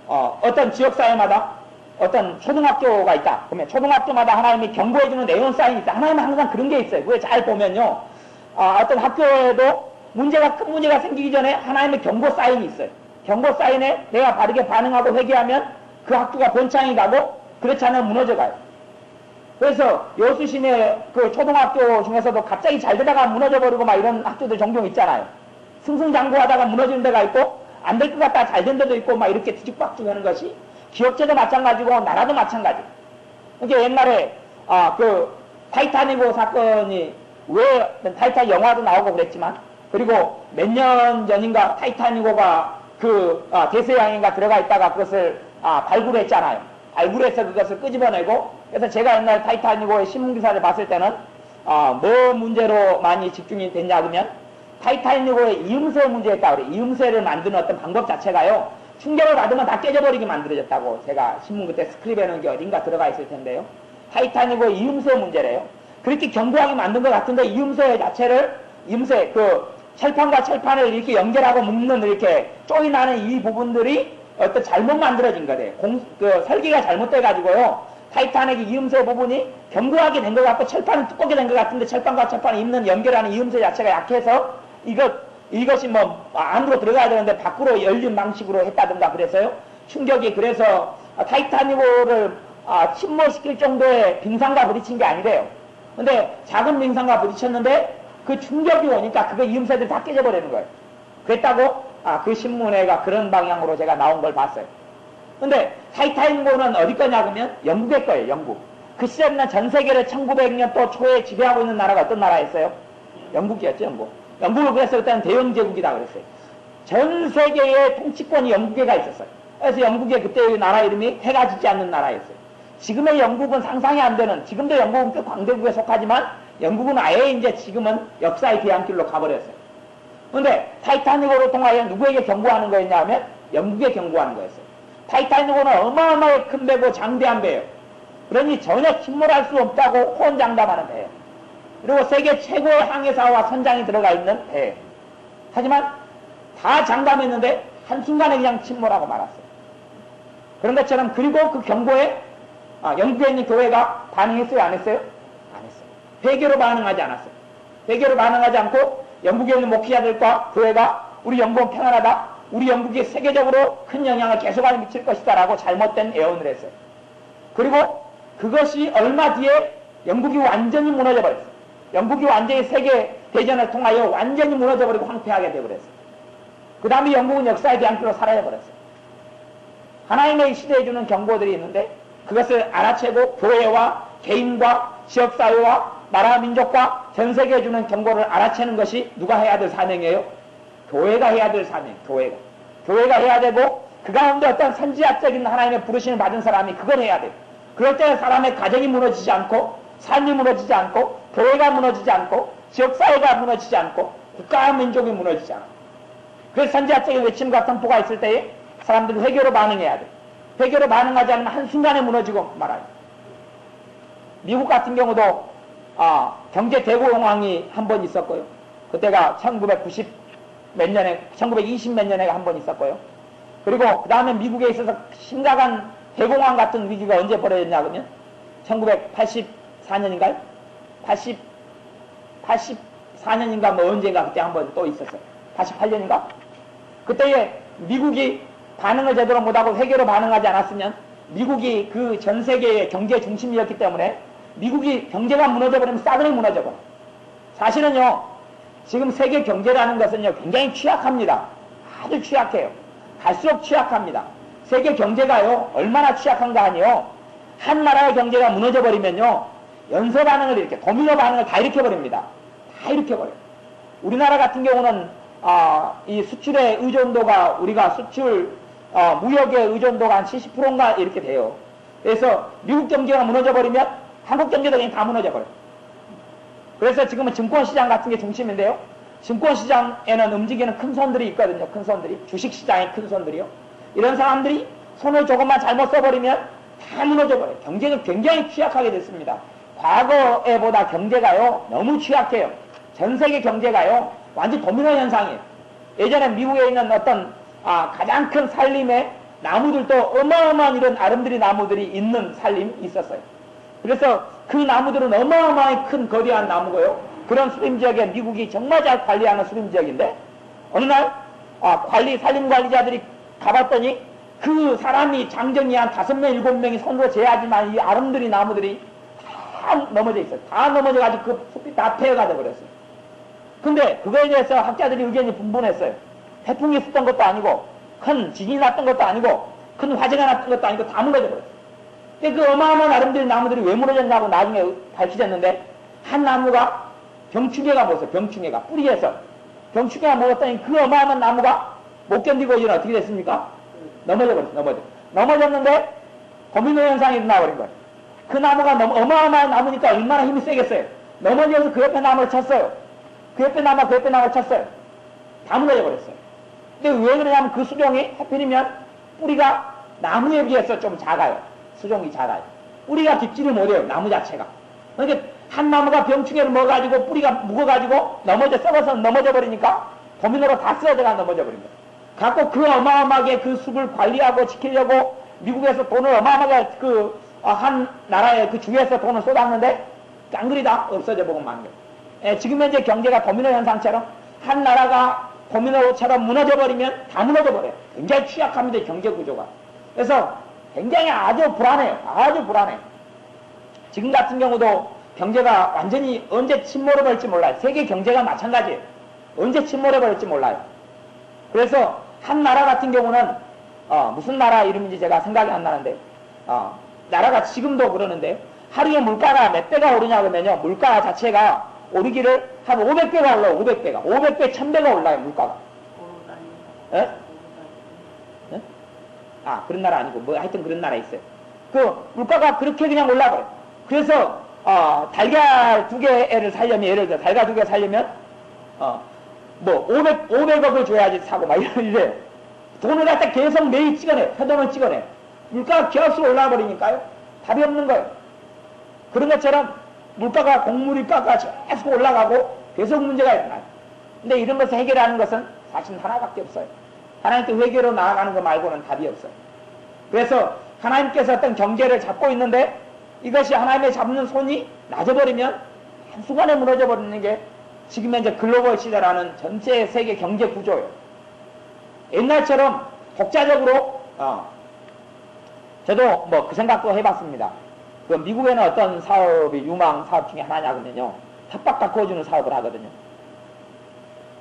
어떤 지역사회마다 어떤 초등학교가 있다. 그러면 초등학교마다 하나님이 경고해 주는 내용 사인이 있다. 하나님은 항상 그런 게 있어요. 그걸 잘 보면요. 어떤 학교에도 큰 문제가 생기기 전에 하나님의 경고 사인이 있어요. 경고 사인에 내가 바르게 반응하고 회개하면 그 학교가 번창이 가고 그렇지 않으면 무너져 가요. 그래서 여수 시내 그 초등학교 중에서도 갑자기 잘 되다가 무너져 버리고 막 이런 학교들 종종 있잖아요. 승승장구하다가 무너지는 데가 있고 안 될 것 같다가 잘 된 데도 있고 막 이렇게 뒤죽박죽 하는 것이 기업체도 마찬가지고 나라도 마찬가지. 그러니까 옛날에 타이타닉호 사건이 왜 타이타닉 영화도 나오고 그랬지만 그리고 몇 년 전인가 타이타닉호가 대서양인가 들어가 있다가 그것을 발굴했잖아요. 발굴해서 그것을 끄집어내고 그래서 제가 옛날 타이타닉호의 신문기사를 봤을 때는 뭐 문제로 많이 집중이 됐냐 그러면 타이타닉호의 이음새 문제였다고 그래요. 이음새를 만드는 어떤 방법 자체가요. 충격을 받으면 다 깨져버리게 만들어졌다고 제가 신문 그때 스크립에 넣은 게 어딘가 들어가 있을 텐데요. 타이타닉호의 이음새 문제래요. 그렇게 경고하게 만든 것 같은데 이음새 자체를 이음새 철판과 철판을 이렇게 연결하고 묶는 이렇게 쪼이 나는 이 부분들이 어떤 잘못 만들어진 거래요. 설계가 잘못돼 가지고요. 타이타닉의 이음새 부분이 견고하게 된 것 같고 철판은 두껍게 된 것 같은데 철판과 철판을 잇는 연결하는 이음새 자체가 약해서 이것이 안으로 들어가야 되는데 밖으로 열린 방식으로 했다든가 그래서요. 충격이 그래서 타이타닉호를 침몰시킬 정도의 빙산과 부딪힌 게 아니래요. 근데 작은 빙산과 부딪혔는데 그 충격이 오니까 그거 이음새들이 다 깨져버리는 거예요. 그랬다고 그 신문에가 그런 방향으로 제가 나온 걸 봤어요. 근데 타이타닉호는 어디 거냐 그러면 영국의 거예요. 영국. 그 시절에는 전 세계를 1900년 초에 지배하고 있는 나라가 어떤 나라였어요? 영국이었죠. 영국을 그래서 그때는 대영제국이다 그랬어요. 전 세계의 통치권이 영국에가 있었어요. 그래서 영국의 그때의 나라 이름이 해가 지지 않는 나라였어요. 지금의 영국은 상상이 안 되는, 지금도 영국은 꽤 광대국에 속하지만 영국은 아예 이제 지금은 역사의 뒤안길로 가버렸어요. 근데 타이타닉호를 통하여 누구에게 경고하는 거였냐 하면 영국에 경고하는 거였어요. 타이타닉호는 어마어마하게 큰 배고 장대한 배예요. 그러니 전혀 침몰할 수 없다고 호언장담하는 배예요. 그리고 세계 최고의 항해사와 선장이 들어가 있는 배예요. 하지만 다 장담했는데 한순간에 그냥 침몰하고 말았어요. 그런 것처럼 그리고 그 경고에 영국에 있는 교회가 반응했어요? 안 했어요? 안 했어요. 회개로 반응하지 않았어요. 회개로 반응하지 않고 영국에 있는 목회자들과 교회가 우리 영국은 평안하다. 우리 영국이 세계적으로 큰 영향을 계속하게 미칠 것이다 라고 잘못된 예언을 했어요. 그리고 그것이 얼마 뒤에 영국이 완전히 무너져 버렸어요. 영국이 완전히 세계 대전을 통하여 완전히 무너져 버리고 황폐하게 되어버렸어요. 그 다음에 영국은 역사의 뒤안길로 사라져 버렸어요. 하나님의 시대에 주는 경고들이 있는데 그것을 알아채고 교회와 개인과 지역사회와 나라 민족과 전 세계에 주는 경고를 알아채는 것이 누가 해야 될 사명이에요? 교회가 해야 될 사명. 교회가 해야 되고 그 가운데 어떤 선지자적인 하나님의 부르심을 받은 사람이 그걸 해야 돼요. 그럴 때 사람의 가정이 무너지지 않고 삶이 무너지지 않고 교회가 무너지지 않고 지역사회가 무너지지 않고 국가와 민족이 무너지지 않아. 그래서 선지자적인 외침과 선포가 있을 때에 사람들이 회개로 반응해야 돼. 회개로 반응하지 않으면 한순간에 무너지고 말아요. 미국 같은 경우도 경제 대공황이 한 번 있었고요. 그때가 1990 몇 년에 1920 몇 년에 한 번 있었고요. 그리고 그 다음에 미국에 있어서 심각한 대공황 같은 위기가 언제 벌어졌냐 그러면 1984년인가요? 84년인가 뭐 언제가 그때 한번 또 있었어요. 88년인가? 그때에 미국이 반응을 제대로 못하고 회계로 반응하지 않았으면 미국이 그 전 세계의 경제 중심이었기 때문에 미국이 경제가 무너져버리면 싸그리 무너져버려. 사실은요, 지금 세계 경제라는 것은요, 굉장히 취약합니다. 아주 취약해요. 갈수록 취약합니다. 세계 경제가요, 얼마나 취약한가 하니요, 한 나라의 경제가 무너져버리면요, 연쇄 반응을 이렇게, 도미노 반응을 다 일으켜버립니다. 다 일으켜버려요. 우리나라 같은 경우는, 이 수출의 의존도가, 우리가 수출, 무역의 의존도가 한 70%인가 이렇게 돼요. 그래서 미국 경제가 무너져버리면 한국 경제도 그냥 다 무너져버려요. 그래서 지금은 증권시장 같은 게 중심인데요. 증권시장에는 움직이는 큰 손들이 있거든요. 큰 손들이. 주식시장의 큰 손들이요. 이런 사람들이 손을 조금만 잘못 써버리면 다 무너져버려요. 경제가 굉장히 취약하게 됐습니다. 과거에보다 경제가요, 너무 취약해요. 전 세계 경제가요, 완전 도미노 현상이에요. 예전에 미국에 있는 어떤, 가장 큰 산림에 나무들도 어마어마한 이런 아름드리 나무들이 있는 산림이 있었어요. 그래서 그 나무들은 어마어마하게 큰 거대한 나무고요. 그런 수림지역에 미국이 정말 잘 관리하는 수림지역인데, 어느 날, 산림관리자들이 가봤더니 그 사람이 장정이 한 5명, 7명이 손으로 재야지만 이 아름드리 나무들이 다 넘어져 있어요. 다 넘어져가지고 그 숲이 다 폐허가 돼버렸어요. 근데 그거에 대해서 학자들이 의견이 분분했어요. 태풍이 있었던 것도 아니고, 큰 지진이 났던 것도 아니고, 큰 화재가 났던 것도 아니고 다 무너져버렸어요. 근데 그 어마어마한 아름드리 나무들이 왜 무너졌냐고 나중에 밝혀졌는데, 한 나무가 병충해가 먹었어요. 병충해가. 뿌리에서. 병충해가 먹었더니 그 어마어마한 나무가 못 견디고 이제 어떻게 됐습니까? 넘어져버렸어요. 넘어졌는데, 도미노 현상이 일어나버린 거예요. 그 나무가 너무 어마어마한 나무니까 얼마나 힘이 세겠어요. 넘어져서 그 옆에 나무를 쳤어요. 그 옆에 나무를 쳤어요. 다 무너져버렸어요. 근데 왜 그러냐면 그 수종이 하필이면 뿌리가 나무에 비해서 좀 작아요. 수종이 작아요. 뿌리가 깊지를 못해요. 나무 자체가. 그러니까 한 나무가 병충해를 먹어가지고 뿌리가 묵어가지고 썩어서 넘어져 버리니까 도미노로 다 쓰러져가 넘어져 버린 거예요. 갖고 그 어마어마하게 그 숲을 관리하고 지키려고 미국에서 돈을 어마어마하게 한 나라의 그 주에서 돈을 쏟았는데 깡그리 다 없어져 보고 만 거예요. 지금 현재 경제가 도미노 현상처럼 한 나라가 도미노처럼 무너져 버리면 다 무너져 버려요. 굉장히 취약합니다. 경제 구조가. 그래서 굉장히 아주 불안해요. 아주 불안해요. 지금 같은 경우도 경제가 완전히 언제 침몰해 버릴지 몰라요. 세계 경제가 마찬가지예요. 언제 침몰해 버릴지 몰라요. 그래서 한 나라 같은 경우는 무슨 나라 이름인지 제가 생각이 안 나는데 나라가 지금도 그러는데 하루에 물가가 몇 배가 오르냐 그러면요. 물가 자체가 오르기를 한 500배가 올라요. 500배가. 500배, 1000배가 올라요. 물가가. 예? 예? 그런 나라 아니고 뭐 하여튼 그런 나라 있어요. 그 물가가 그렇게 그냥 올라가요. 그래서 달걀 2개를 살려면 예를 들어 달걀 2개 살려면 뭐 500억을 줘야지 사고 막 이래요. 돈을 갖다 계속 매일 찍어내요. 현돈을 찍어내요. 물가가 계속 올라와 버리니까요. 답이 없는 거예요. 그런 것처럼 물가가 곡물가가 계속 올라가고 계속 문제가 일어나요. 근데 이런 것을 해결하는 것은 사실 하나밖에 없어요. 하나님께 회개로 나아가는 것 말고는 답이 없어요. 그래서 하나님께서 어떤 경제를 잡고 있는데 이것이 하나님의 잡는 손이 낮아버리면 한순간에 무너져 버리는 게 지금 현재 글로벌 시대라는 전체 세계 경제 구조예요. 옛날처럼 독자적으로 저도 뭐 그 생각도 해봤습니다. 그 미국에는 어떤 사업이 유망 사업 중에 하나냐 그러면요. 텃밭 가꾸어주는 사업을 하거든요.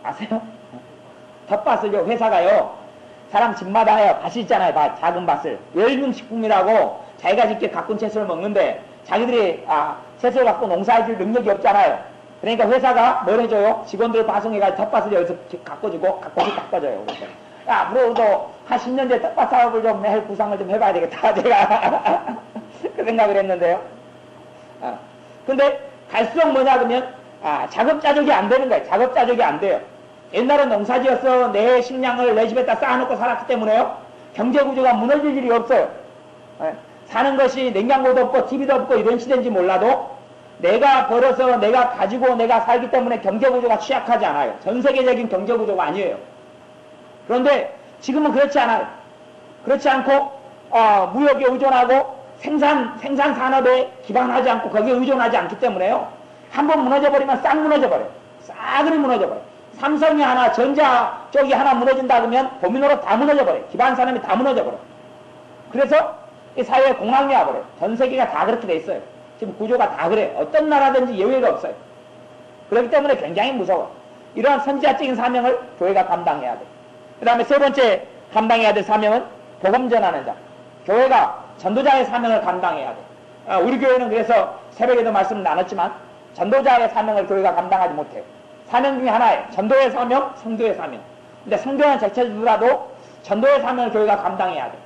아세요? 텃밭을요, 회사가요, 사람 집마다 해요. 밭이 있잖아요, 밭, 작은 밭을. 열림식품이라고 자기가 직접 가꾼 채소를 먹는데, 자기들이, 채소를 갖고 농사해줄 능력이 없잖아요. 그러니까 회사가 뭘 해줘요? 직원들 파송해가지고 텃밭을 여기서 가꿔주고, 가끔씩 깎아줘요. 그래서. 앞으로도 한 10년 뒤에 텃밭 사업을 좀 할 구상을 좀 해봐야 되겠다. 제가. 그 생각을 했는데요. 근데 갈수록 뭐냐 그러면, 자급자족이 안 되는 거예요. 자급자족이 안 돼요. 옛날은 농사지어서 내 식량을 내 집에다 쌓아놓고 살았기 때문에요. 경제구조가 무너질 일이 없어요. 사는 것이 냉장고도 없고 TV도 없고 이런 시대인지 몰라도 내가 벌어서 내가 가지고 내가 살기 때문에 경제구조가 취약하지 않아요. 전 세계적인 경제구조가 아니에요. 그런데 지금은 그렇지 않아요. 그렇지 않고 무역에 의존하고 생산 산업에 기반하지 않고 거기에 의존하지 않기 때문에요. 한번 무너져버리면 싹 무너져버려요. 싸그리 무너져버려요. 삼성이 하나, 전자 쪽이 하나 무너진다 그러면 도미노로 다 무너져버려요. 기반 산업이 다 무너져버려요. 그래서 이 사회에 공황이 와버려요. 전 세계가 다 그렇게 돼 있어요. 지금 구조가 다 그래요. 어떤 나라든지 예외가 없어요. 그렇기 때문에 굉장히 무서워. 이러한 선지자적인 사명을 교회가 감당해야 돼. 그 다음에 세 번째 감당해야 될 사명은 복음 전하는 자. 교회가 전도자의 사명을 감당해야 돼. 우리 교회는 그래서 새벽에도 말씀을 나눴지만 전도자의 사명을 교회가 감당하지 못해요. 사명 중에 하나예요. 전도의 사명, 성도의 사명. 근데 성도는 제쳐주더라도 전도의 사명을 교회가 감당해야 돼.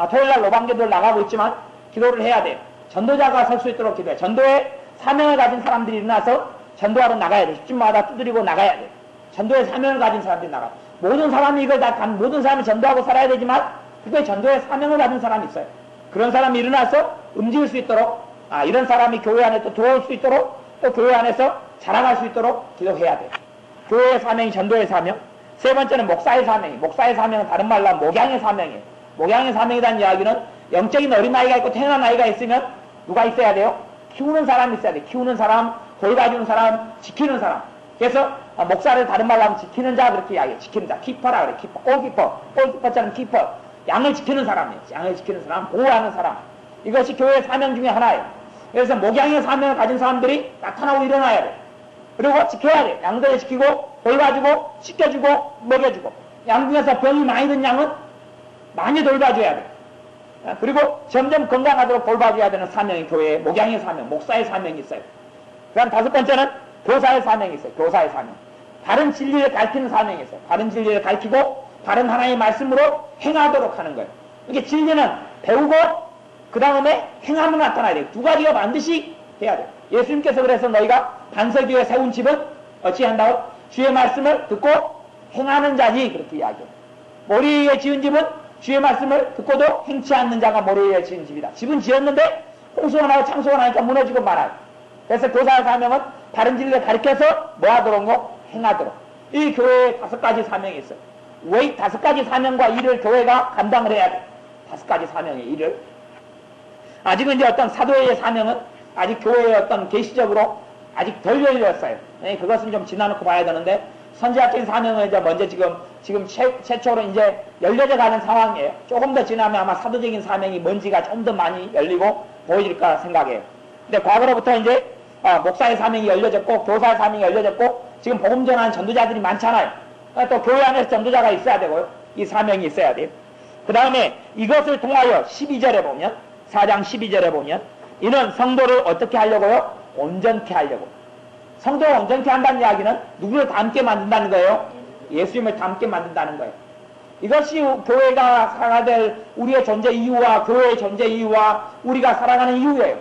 토요일날 로방기도를 나가고 있지만 기도를 해야 돼요. 전도자가 설 수 있도록 기도해. 전도의 사명을 가진 사람들이 일어나서 전도하러 나가야 돼. 집집마다 두드리고 나가야 돼. 전도의 사명을 가진 사람들이 나가. 모든 사람이 이걸 모든 사람이 전도하고 살아야 되지만 그게 전도의 사명을 가진 사람이 있어요. 그런 사람이 일어나서 움직일 수 있도록, 이런 사람이 교회 안에 또 들어올 수 있도록, 또 교회 안에서 자라갈 수 있도록 기도해야 돼요. 교회의 사명이 전도의 사명. 세 번째는 목사의 사명이. 목사의 사명은 다른 말로 하면 목양의 사명이에요. 목양의 사명이라는 이야기는 영적인 어린아이가 있고 태어난 아이가 있으면 누가 있어야 돼요? 키우는 사람이 있어야 돼요. 키우는 사람, 돌봐주는 사람, 지키는 사람. 그래서 목사를 다른 말로 하면 지키는 자 그렇게 이야기해요. 지키는 자. 키퍼라 그래. 키퍼. 골키퍼처럼 키퍼. 양을 지키는 사람이에요. 양을 지키는 사람, 보호하는 사람. 이것이 교회의 사명 중에 하나예요. 그래서 목양의 사명을 가진 사람들이 나타나고 일어나야 돼요. 그리고 지켜야 돼요. 양들을 지키고 돌봐주고 씻겨주고 먹여주고. 양 중에서 병이 많이 든 양은 많이 돌봐줘야 돼요. 그리고 점점 건강하도록 돌봐줘야 되는 사명이 교회의 목양의 사명, 목사의 사명이 있어요. 그 다음 다섯 번째는 교사의 사명이 있어요. 교사의 사명. 바른 진리를 가르치는 사명이 있어요. 바른 진리를 가르치고 바른 하나님의 말씀으로 행하도록 하는 거예요. 이게 진리는 배우고 그 다음에 행함으로 나타나야 돼요. 두 가지가 반드시 해야 돼요. 예수님께서 그래서 너희가 반석 위에 세운 집은 어찌한다고? 주의 말씀을 듣고 행하는 자니 그렇게 이야기해요. 모래 위에 지은 집은 주의 말씀을 듣고도 행치 않는 자가 모래 위에 지은 집이다. 집은 지었는데 홍수가 나고 창수가 나니까 무너지고 말아요. 그래서 교사의 사명은 바른 진리를 가르쳐서 뭐하도록? 행하도록. 이 교회에 다섯 가지 사명이 있어요. 왜 이 다섯 가지 사명과 일을 교회가 감당을 해야 돼? 다섯 가지 사명의 일을. 아직은 이제 어떤 사도의 사명은 아직 교회의 어떤 계시적으로 아직 덜 열렸어요. 그것은 좀 지나놓고 봐야 되는데 선지자적인 사명은 이제 먼저 지금 최초로 이제 열려져 가는 상황이에요. 조금 더 지나면 아마 사도적인 사명이 뭔지가 좀 더 많이 열리고 보여질까 생각해요. 근데 과거로부터 이제 목사의 사명이 열려졌고 교사의 사명이 열려졌고 지금 복음 전하는 전도자들이 많잖아요. 또 교회 안에서 전도자가 있어야 되고요. 이 사명이 있어야 돼요. 그 다음에 이것을 통하여 12절에 보면 4장 12절에 보면 이는 성도를 어떻게 하려고요? 온전케 하려고. 성도를 온전케 한다는 이야기는 누구를 닮게 만든다는 거예요? 예수님을 닮게 만든다는 거예요. 이것이 교회가 살아야 될 우리의 존재 이유와 교회의 존재 이유와 우리가 살아가는 이유예요.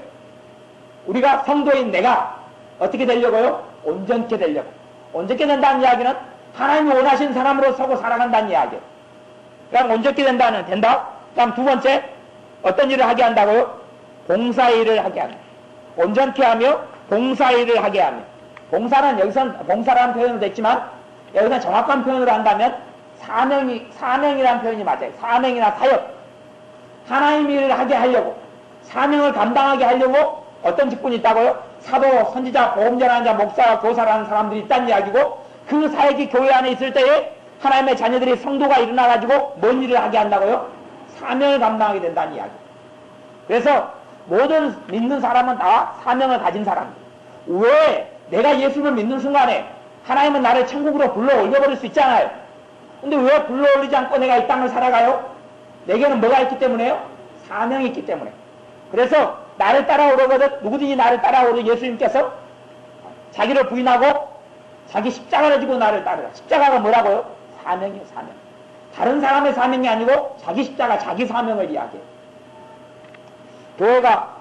우리가 성도인 내가 어떻게 되려고요? 온전케 되려고. 온전케 된다는 이야기는 하나님이 원하시는 사람으로 서고 살아간다는 이야기예요. 그럼 온전케 된다. 그럼 두 번째 어떤 일을 하게 한다고요? 봉사일을 하게 하며. 온전케 하며 봉사일을 하게 하며. 봉사는 여기선 봉사라는 표현으로 됐지만 여기서 정확한 표현으로 한다면 사명이라는 표현이 맞아요. 사명이나 사역. 하나님 일을 하게 하려고 사명을 감당하게 하려고 어떤 직분이 있다고요? 사도, 선지자, 복음 전하는 자, 목사, 교사라는 사람들이 있다는 이야기고 그 사역이 교회 안에 있을 때에 하나님의 자녀들이 성도가 일어나가지고 뭔 일을 하게 한다고요? 사명을 감당하게 된다는 이야기. 그래서 모든 믿는 사람은 다 사명을 가진 사람들. 왜 내가 예수를 믿는 순간에 하나님은 나를 천국으로 불러 올려버릴 수 있잖아요. 근데 왜 불러 올리지 않고 내가 이 땅을 살아가요? 내게는 뭐가 있기 때문에요? 사명이 있기 때문에. 그래서 나를 따라오려거든 누구든지 나를 따라오려 예수님께서 자기를 부인하고 자기 십자가를 지고 나를 따르라. 십자가가 뭐라고요? 사명이에요. 사명. 다른 사람의 사명이 아니고 자기 십자가 자기 사명을 이야기해요. 교회가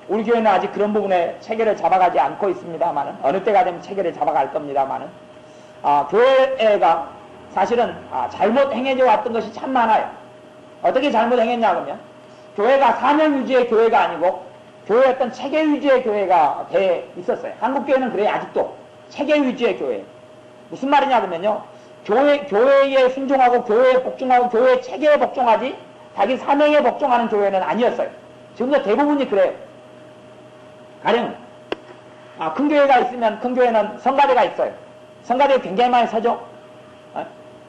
우리 교회는 아직 그런 부분에 체계를 잡아가지 않고 있습니다만은 어느 때가 되면 체계를 잡아갈 겁니다만은 교회가 사실은 잘못 행해져 왔던 것이 참 많아요. 어떻게 잘못 행했냐 그러면 교회가 사명 위주의 교회가 아니고 교회 어떤 체계 위주의 교회가 돼 있었어요. 한국 교회는 그래요. 아직도 체계 위주의 교회. 무슨 말이냐 그러면요. 교회에 순종하고 교회에 복종하고 교회의 체계에 복종하지 자기 사명에 복종하는 교회는 아니었어요. 지금도 대부분이 그래요. 가령 큰 교회가 있으면 큰 교회는 성가대가 있어요. 성가대 굉장히 많이 서죠.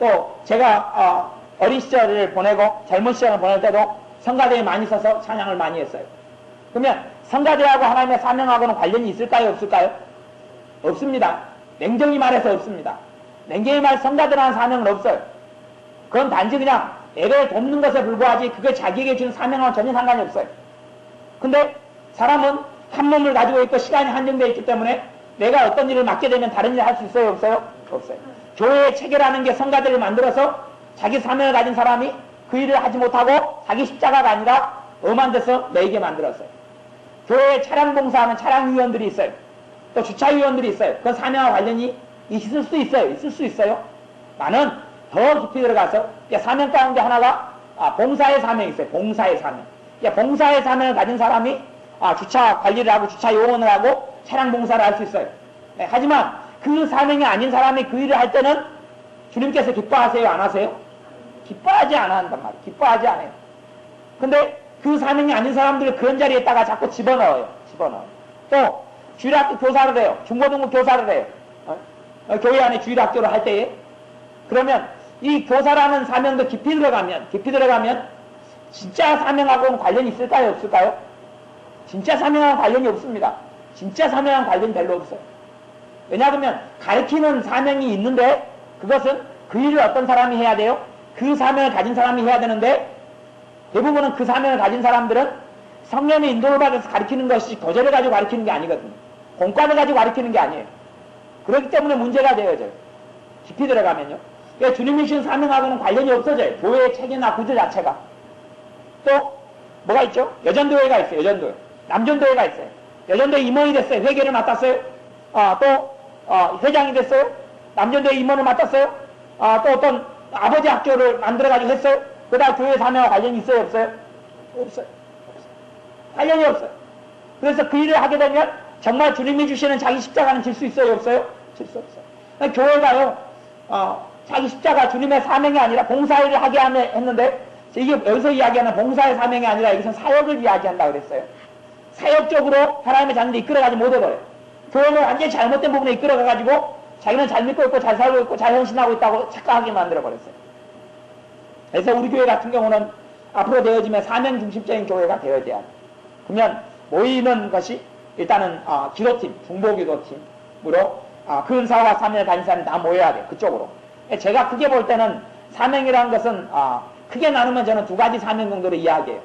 또 제가 어린 시절을 보내고 젊은 시절을 보낼 때도 성가대에 많이 서서 찬양을 많이 했어요. 그러면 성가대하고 하나님의 사명하고는 관련이 있을까요? 없을까요? 없습니다. 냉정히 말해서 없습니다. 냉정히 말해서 성가대라는 사명은 없어요. 그건 단지 그냥 예배를 돕는 것에 불과하지 그게 자기에게 주는 사명과는 전혀 상관이 없어요. 근데 사람은 한 몸을 가지고 있고 시간이 한정되어 있기 때문에 내가 어떤 일을 맡게 되면 다른 일을 할 수 있어요? 없어요? 없어요. 교회의 체계라는 게 성가대를 만들어서 자기 사명을 가진 사람이 그 일을 하지 못하고 자기 십자가가 아니라 엄한 데서 매이게 만들었어요. 교회에 차량 봉사하는 차량위원들이 있어요. 또 주차위원들이 있어요. 그건 사명과 관련이 있을 수 있어요. 있을 수 있어요. 나는 더 깊이 들어가서 사명 가운데 하나가 봉사의 사명이 있어요. 봉사의 사명. 봉사의 사명을 가진 사람이 주차 관리를 하고 주차 요원을 하고 차량 봉사를 할 수 있어요. 하지만 그 사명이 아닌 사람이 그 일을 할 때는 주님께서 기뻐하세요? 안 하세요? 기뻐하지 않아 한단 말이에요. 기뻐하지 않아요. 근데 그 사명이 아닌 사람들을 그런 자리에다가 자꾸 집어넣어요. 집어넣어요. 또 주일학교 교사를 해요. 중고등부 교사를 해요. 교회 안에 주일학교를 할 때에 그러면 이 교사라는 사명도 깊이 들어가면 진짜 사명하고는 관련이 있을까요? 없을까요? 진짜 사명하고는 관련이 없습니다. 진짜 사명하고는 관련이 별로 없어요. 왜냐하면 가르치는 사명이 있는데 그것은 그 일을 어떤 사람이 해야 돼요? 그 사명을 가진 사람이 해야 되는데 대부분은 그 사명을 가진 사람들은 성령의 인도를 받아서 가르치는 것이 교재를 가지고 가르치는 게 아니거든요. 공과를 가지고 가르치는 게 아니에요. 그렇기 때문에 문제가 되어져요. 깊이 들어가면요. 그러니까 주님이 주신 사명하고는 관련이 없어져요. 교회의 체계나 구조 자체가. 또 뭐가 있죠? 여전도회가 있어요. 여전도회. 남전도회가 있어요. 여전도회 임원이 됐어요. 회계를 맡았어요. 회장이 됐어요. 남전도회 임원을 맡았어요. 또 어떤 아버지 학교를 만들어가지고 했어요. 그 다음 교회 사명과 관련이 있어요? 없어요? 없어요. 관련이 없어요. 그래서 그 일을 하게 되면 정말 주님이 주시는 자기 십자가는 질 수 있어요? 없어요? 질 수 없어요. 그러니까 교회가요, 자기 십자가 주님의 사명이 아니라 봉사일을 하게 했는데, 이게 여기서 이야기하는 봉사의 사명이 아니라 여기서 사역을 이야기한다고 그랬어요. 사역적으로 하나님의 자녀를 이끌어가지 못해버려요. 교회는 완전히 잘못된 부분에 이끌어가가지고 자기는 잘 믿고 있고 잘 살고 있고 잘 헌신하고 있다고 착각하게 만들어버렸어요. 그래서 우리 교회 같은 경우는 앞으로 되어지면 사명 중심적인 교회가 되어져야 돼요. 그러면 모이는 것이 일단은 기도팀, 중보기도팀으로 그 은사와 사명을 가진 사람이 다 모여야 돼요. 그쪽으로. 제가 크게 볼 때는 사명이라는 것은 크게 나누면 저는 두 가지 사명 정도로 이야기해요.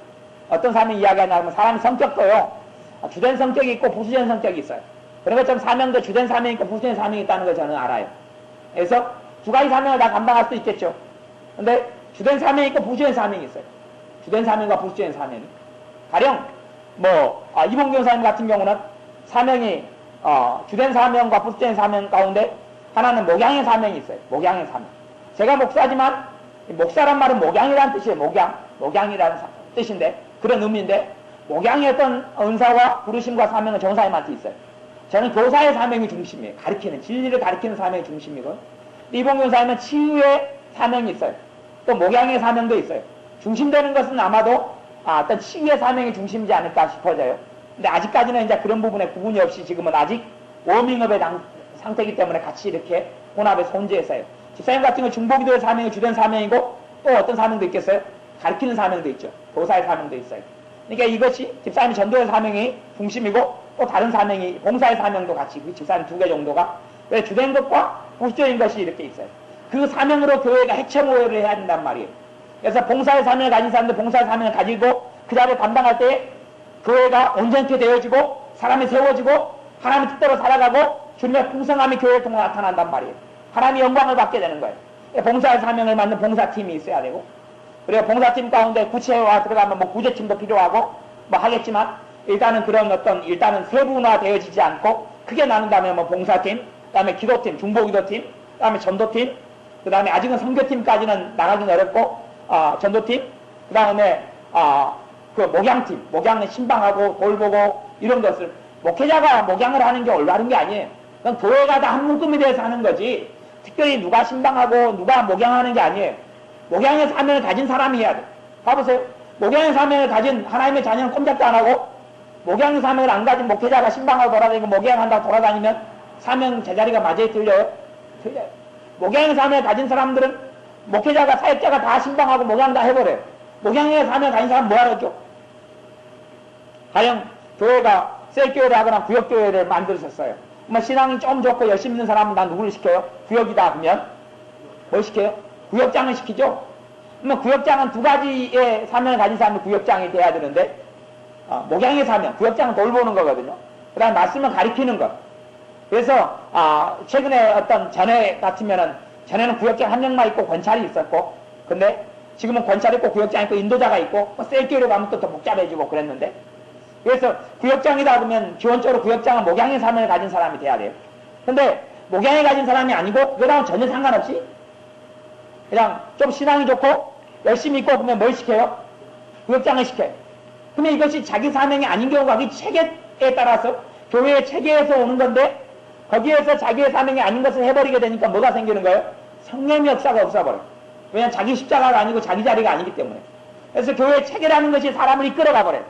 어떤 사명 이야기하냐면 사람의 성격도요. 주된 성격이 있고 부수된 성격이 있어요. 그런 것처럼 사명도 주된 사명이 있고 부수된 사명이 있다는 걸 저는 알아요. 그래서 두 가지 사명을 다 감당할 수 있겠죠. 근데 주된 사명이 있고 부수된 사명이 있어요. 주된 사명과 부수된 사명이. 가령 이봉 교사님 같은 경우는 사명이 주된 사명과 부수된 사명 가운데 하나는 목양의 사명이 있어요. 목양의 사명. 제가 목사지만 목사란 말은 목양이라는 뜻이에요. 목양이라는 뜻인데 그런 의미인데 목양의 어떤 은사와 부르심과 사명은 정사님한테 있어요. 저는 교사의 사명이 중심이에요. 가르치는 진리를 가르치는 사명이 중심이고 이봉 교사님은 치유의 사명이 있어요. 또 목양의 사명도 있어요. 중심되는 것은 아마도 어떤 치유의 사명이 중심이지 않을까 싶어져요. 근데 아직까지는 이제 그런 부분에 구분이 없이 지금은 아직 워밍업의 상태이기 때문에 같이 이렇게 혼합에 손재했어요. 집사님 같은 경우 중보기도의 사명이 주된 사명이고 또 어떤 사명도 있겠어요? 가르치는 사명도 있죠. 교사의 사명도 있어요. 그러니까 이것이 집사님 전도의 사명이 중심이고 또 다른 사명이 봉사의 사명도 같이 집사님 두 개 정도가 왜 주된 것과 부수적인 것이 이렇게 있어요. 그 사명으로 교회가 해체 모여를 해야 된단 말이에요. 그래서 봉사의 사명을 가진 사람들 봉사의 사명을 가지고 그 자리를 감당할 때 교회가 온전케 되어지고 사람이 세워지고 하나님의 뜻대로 살아가고 주님의 풍성함이 교회를 통해 나타난단 말이에요. 하나님의 영광을 받게 되는 거예요. 봉사의 사명을 맡는 봉사팀이 있어야 되고 그리고 봉사팀 가운데 구체화 들어가면 구제팀도 필요하고 하겠지만 일단은 그런 일단은 세분화 되어지지 않고 크게 나눈다면 봉사팀, 그 다음에 기도팀, 중보기도팀, 그 다음에 전도팀, 그 다음에 아직은 선교팀까지는 나가긴 어렵고 전도팀, 그 다음에 그 목양팀, 목양은 신방하고 돌보고 이런 것을 목회자가 목양을 하는 게 올바른 게 아니에요. 그건 교회가 다 한 묶음이 돼서 하는 거지 특별히 누가 신방하고 누가 목양하는 게 아니에요. 목양의 사명을 가진 사람이 해야 돼. 봐보세요. 목양의 사명을 가진 하나님의 자녀는 꼼짝도 안 하고, 목양의 사명을 안 가진 목회자가 신방하고 돌아다니고 목양한다고 돌아다니면 사명 제자리가 맞아요? 틀려요? 틀려요. 목양의 사명을 가진 사람들은 목회자가 사역자가 다 신방하고 목양 다 해버려요. 목양의 사명을 가진 사람은 뭐하러 했죠? 가령 교회가 셀교회를 하거나 구역교회를 만들었어요. 뭐 신앙이 좀 좋고 열심히 있는 사람은 난 누구를 시켜요? 구역이다 그러면 뭘 시켜요? 구역장을 시키죠. 그러면 구역장은 두 가지의 사명을 가진 사람이 구역장이 돼야 되는데, 목양의 사명, 구역장은 돌보는 거거든요. 그 다음에 말씀을 가리키는 것. 그래서 최근에 어떤 전에 같으면은 전에는 구역장 한 명만 있고 권찰이 있었고, 근데 지금은 권찰 있고 구역장 있고 인도자가 있고 뭐 셀교회로 가면 또 더 복잡해지고 그랬는데, 그래서 구역장이다 그러면 기본적으로 구역장은 목양의 사명을 가진 사람이 돼야 돼요. 근데 목양을 가진 사람이 아니고 그거랑은 전혀 상관없이 그냥 좀 신앙이 좋고 열심히 있고 그러면 뭘 시켜요? 구역장을 시켜요. 그러면 이것이 자기 사명이 아닌 경우가 이 체계에 따라서 교회의 체계에서 오는 건데, 거기에서 자기의 사명이 아닌 것을 해버리게 되니까 뭐가 생기는 거예요? 성령의 역사가 없어버려요. 왜냐하면 자기 십자가가 아니고 자기 자리가 아니기 때문에. 그래서 교회의 체계라는 것이 사람을 이끌어가 버려요.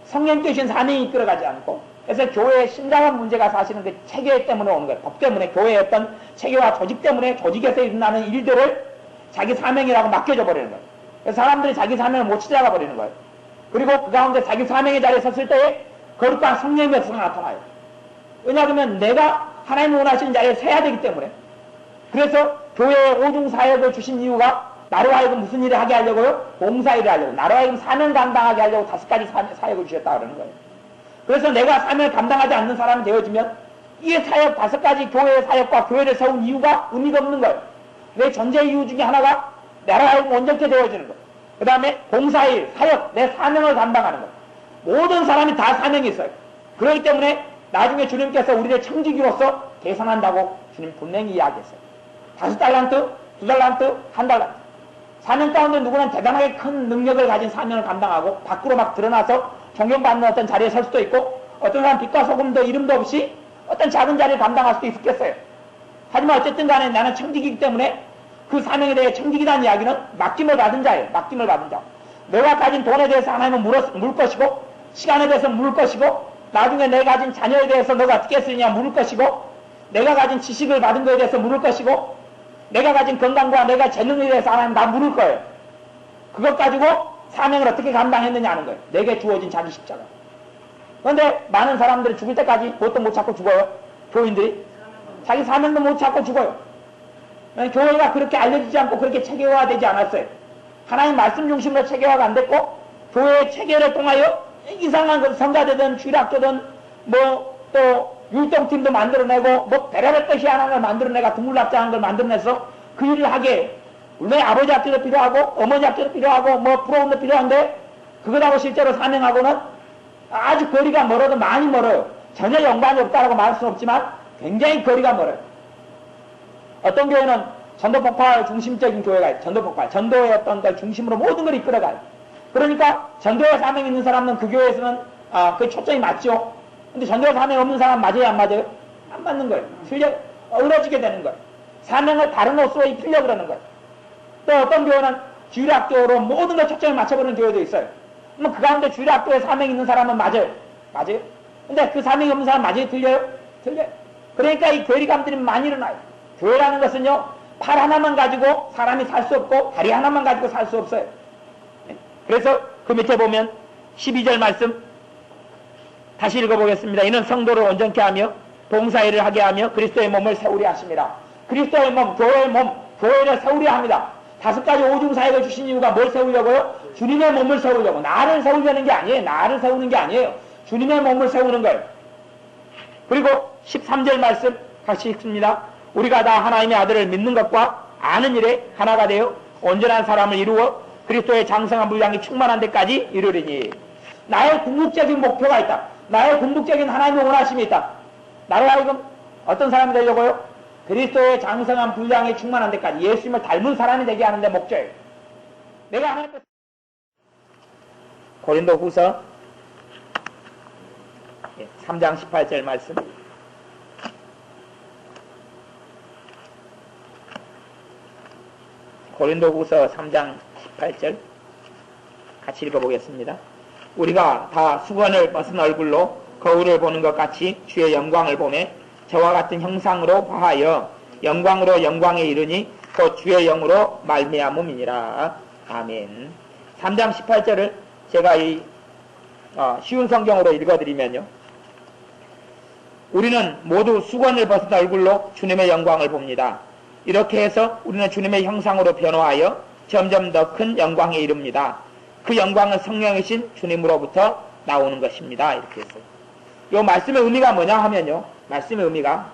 성령 주신 사명이 이끌어가지 않고. 그래서 교회의 심각한 문제가 사실은 그 체계 때문에 오는 거예요. 법 때문에, 교회의 어떤 체계와 조직 때문에 조직에서 일어나는 일들을 자기 사명이라고 맡겨져 버리는 거예요. 그래서 사람들이 자기 사명을 못 찾아가 버리는 거예요. 그리고 그 가운데 자기 사명의 자리에 섰을 때에 거룩한 성령의 역사가 나타나요. 왜냐하면 내가 하나님이 원하시는 자리에 서야 되기 때문에. 그래서 교회에 오중 사역을 주신 이유가 나로 하여금 무슨 일을 하게 하려고요? 봉사일을 하려고. 나로 하여금 사명 감당하게 하려고 5가지 사역을 주셨다 그러는 거예요. 그래서 내가 사명을 감당하지 않는 사람이 되어지면 이 사역 5가지 교회의 사역과 교회를 세운 이유가 의미가 없는 거예요. 내 전제 이유 중에 하나가 나로 하여금 온전케 되어지는 거예요. 그 다음에 봉사일, 사역, 내 사명을 감당하는 거예요. 모든 사람이 다 사명이 있어요. 그렇기 때문에 나중에 주님께서 우리를 청지기로서 계산한다고 주님 분명히 이야기했어요. 5달란트, 2달란트, 1달란트. 사명 가운데 누구는 대단하게 큰 능력을 가진 사명을 감당하고 밖으로 막 드러나서 존경받는 어떤 자리에 설 수도 있고, 어떤 사람 빛과 소금도 이름도 없이 어떤 작은 자리를 감당할 수도 있겠어요. 하지만 어쨌든 간에 나는 청지기이기 때문에 그 사명에 대해 청지기라는 이야기는 맡김을 받은 자예요. 맡김을 받은 자. 내가 가진 돈에 대해서 하나님은 물 것이고, 시간에 대해서 물 것이고, 나중에 내가 가진 자녀에 대해서 너가 어떻게 쓰느냐 물을 것이고, 내가 가진 지식을 받은 것에 대해서 물을 것이고, 내가 가진 건강과 내가 재능에 대해서 하나님 다 물을 거예요. 그것 가지고 사명을 어떻게 감당했느냐 하는 거예요. 내게 주어진 자기 십자가. 그런데 많은 사람들이 죽을 때까지 그것도 못 찾고 죽어요. 교인들이. 자기 사명도 못 찾고 죽어요. 교회가 그렇게 알려지지 않고 그렇게 체계화되지 않았어요. 하나님 말씀 중심으로 체계화가 안 됐고, 교회의 체계를 통하여 이상한 것, 성가되든 주일학교든 뭐 또 율동팀도 만들어내고 뭐 별의별 뜻이 하나를 만들어내가 두물납작한 걸 만들어내서 그 일을 하게. 물론 아버지 학교도 필요하고 어머니 학교도 필요하고 뭐 부러움도 필요한데, 그것하고 실제로 사명하고는 아주 거리가 멀어도 많이 멀어요. 전혀 연관이 없다라고 말할 수는 없지만 굉장히 거리가 멀어요. 어떤 교회는 전도폭발 중심적인 교회가 있어요. 전도폭발. 전도의 어떤 걸 중심으로 모든 걸 이끌어가요. 그러니까 전도의 사명이 있는 사람은 그 교회에서는 그 초점이 맞죠. 근데 전도의 사명이 없는 사람 맞아요, 안 맞아요? 안 맞는 거예요. 틀려, 어우러지게 되는 거예요. 사명을 다른 옷으로 입히려고 그러는 거예요. 또 어떤 교회는 주일학교로 모든 걸 초점을 맞춰버리는 교회도 있어요. 그럼 그 가운데 주일학교에 사명이 있는 사람은 맞아요. 맞아요. 근데 그 사명이 없는 사람 맞아요? 틀려요? 틀려요. 그러니까 이 괴리감들이 많이 일어나요. 교회라는 것은요, 팔 하나만 가지고 사람이 살 수 없고 다리 하나만 가지고 살 수 없어요. 그래서 그 밑에 보면 12절 말씀 다시 읽어보겠습니다. 이는 성도를 온전케 하며 봉사일을 하게 하며 그리스도의 몸을 세우려 하십니다. 그리스도의 몸, 교회의 몸, 교회를 세우려 합니다. 5가지 오중사역을 주신 이유가 뭘 세우려고요? 주님의 몸을 세우려고. 나를 세우려는 게 아니에요. 나를 세우는 게 아니에요. 주님의 몸을 세우는 거예요. 그리고 13절 말씀 같이 읽습니다. 우리가 다 하나님의 아들을 믿는 것과 아는 일에 하나가 되어 온전한 사람을 이루어 그리스도의 장성한 분량이 충만한 데까지 이르리니. 나의 궁극적인 목표가 있다. 나의 궁극적인 하나님의 원하심이 있다. 나로 하여금 어떤 사람이 되려고요? 그리스도의 장성한 분량이 충만한 데까지 예수님을 닮은 사람이 되게 하는 데 목적이에요. 내가 하나님께 고린도 후서 3장 18절 말씀. 고린도 후서 3장 18절. 같이 읽어보겠습니다. 우리가 다 수건을 벗은 얼굴로 거울을 보는 것 같이 주의 영광을 보매 저와 같은 형상으로 화하여 영광으로 영광에 이르니 곧 주의 영으로 말미암음이니라. 아멘. 3장 18절을 제가 이 쉬운 성경으로 읽어드리면요. 우리는 모두 수건을 벗은 얼굴로 주님의 영광을 봅니다. 이렇게 해서 우리는 주님의 형상으로 변화하여 점점 더 큰 영광에 이릅니다. 그 영광은 성령이신 주님으로부터 나오는 것입니다. 이렇게 했어요. 이 말씀의 의미가 뭐냐 하면요. 말씀의 의미가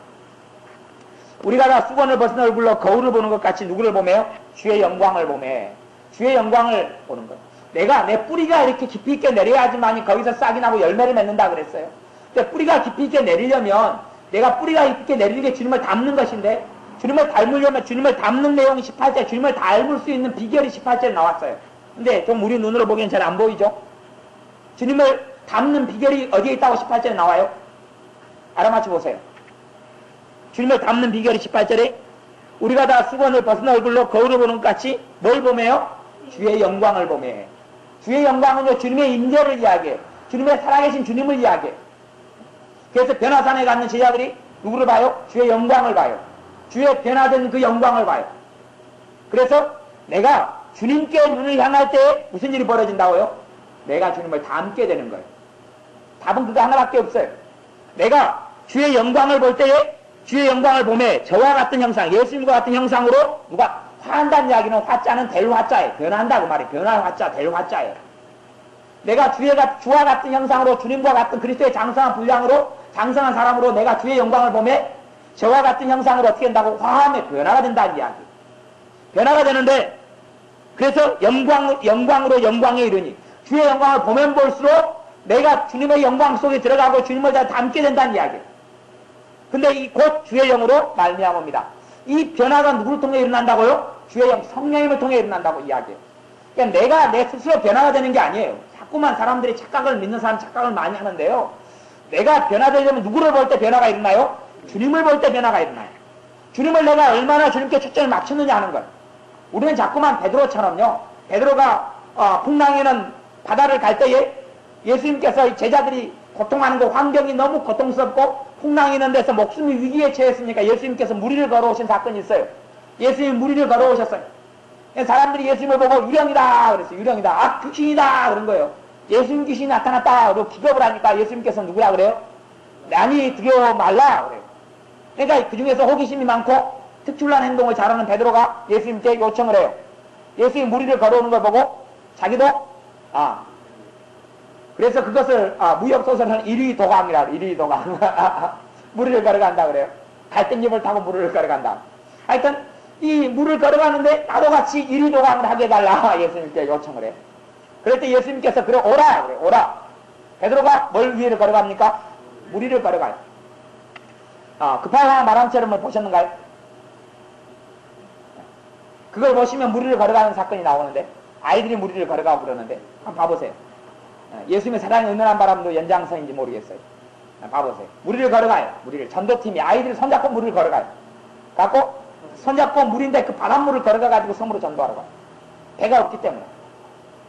우리가 다 수건을 벗은 얼굴로 거울을 보는 것 같이 누구를 보매요? 주의 영광을 보매. 주의 영광을 보는 거예요. 내가 내 뿌리가 이렇게 깊이 있게 내려야지만이 거기서 싹이 나고 열매를 맺는다 그랬어요. 근데 뿌리가 깊이 있게 내리려면 내가 뿌리가 깊이 있게 내리는 게 주님을 닮는 것인데 주님을 닮으려면 주님을 닮는 내용이 18절, 주님을 닮을 수 있는 비결이 18절에 나왔어요. 근데 좀 우리 눈으로 보기엔 잘 안 보이죠? 주님을 닮는 비결이 어디에 있다고 18절에 나와요? 알아맞혀 보세요. 주님을 닮는 비결이 18절에 우리가 다 수건을 벗은 얼굴로 거울을 보는 것 같이 뭘 보매요? 주의 영광을 보매. 주의 영광은요, 주님의 임재를 이야기해요. 주님의 살아계신 주님을 이야기해요. 그래서 변화산에 갔는 제자들이 누구를 봐요? 주의 영광을 봐요. 주의 변화된 그 영광을 봐요. 그래서 내가 주님께 눈을 향할 때 무슨 일이 벌어진다고요? 내가 주님을 닮게 되는 거예요. 답은 그거 하나밖에 없어요. 내가 주의 영광을 볼 때에 주의 영광을 보매 저와 같은 형상, 예수님과 같은 형상으로 누가 화한다는 이야기는 화자는 될 화자예요. 변한다 그 말이에요. 변할 화자, 될 화자예요. 내가 주와 같은 형상으로 주님과 같은 그리스도의 장성한 분량으로 장성한 사람으로 내가 주의 영광을 보매 저와 같은 형상으로 어떻게 된다고? 화함에 변화가 된다는 이야기. 변화가 되는데 그래서 영광으로 영광에 이르니 주의 영광을 보면 볼수록 내가 주님의 영광 속에 들어가고 주님을 다 닮게 된다는 이야기예요. 근데 이 곧 주의 영으로 말미암습니다. 이 변화가 누구를 통해 일어난다고요? 주의 영, 성령님을 통해 일어난다고 이야기해요. 그러니까 내가 내 스스로 변화가 되는 게 아니에요. 자꾸만 사람들이 착각을 믿는 사람 착각을 많이 하는데요. 내가 변화되려면 누구를 볼 때 변화가 일어나요? 주님을 볼 때 변화가 일어나요. 주님을 내가 얼마나 주님께 초점을 맞췄느냐 하는 걸. 우리는 자꾸만 베드로처럼요. 베드로가 풍랑에는 바다를 갈 때에 예수님께서 제자들이 고통하는 거 환경이 너무 고통스럽고 풍랑이 있는 데서 목숨이 위기에 처했으니까 예수님께서 무리를 걸어오신 사건이 있어요. 예수님이 무리를 걸어오셨어요. 사람들이 예수님을 보고 유령이다 그랬어요. 유령이다. 귀신이다 그런 거예요. 예수님 귀신이 나타났다. 그리고 기겁을 하니까 예수님께서 누구라 그래요? 아니 두려워 말라 그래요. 그러니까 그 중에서 호기심이 많고 특출난 행동을 잘하는 베드로가 예수님께 요청을 해요. 예수님 무리를 걸어오는 걸 보고 자기도 그래서 그것을 무협소설은 1위 도감이라 그래요. 1위 도감. 무리를 걸어간다 그래요. 갈등잎을 타고 무리를 걸어간다. 하여튼 이 물을 걸어가는데 나도 같이 1위 도감을 하게 해달라 예수님께 요청을 해요. 그럴 때 예수님께서 그래 오라 그래 오라. 베드로가 뭘 위를 걸어갑니까? 무리를 걸어가요. 급한 바람처럼을 보셨는가요? 그걸 보시면 무리를 걸어가는 사건이 나오는데 아이들이 무리를 걸어가고 그러는데 한번 봐보세요. 예수님의 사랑이 은은한 바람도 연장선인지 모르겠어요. 봐보세요. 무리를 걸어가요. 무리를 전도팀이 아이들이 손잡고 무리를 걸어가요. 갖고 손잡고 물인데 그 바닷물을 걸어가가지고 섬으로 전도하러 가요. 배가 없기 때문에.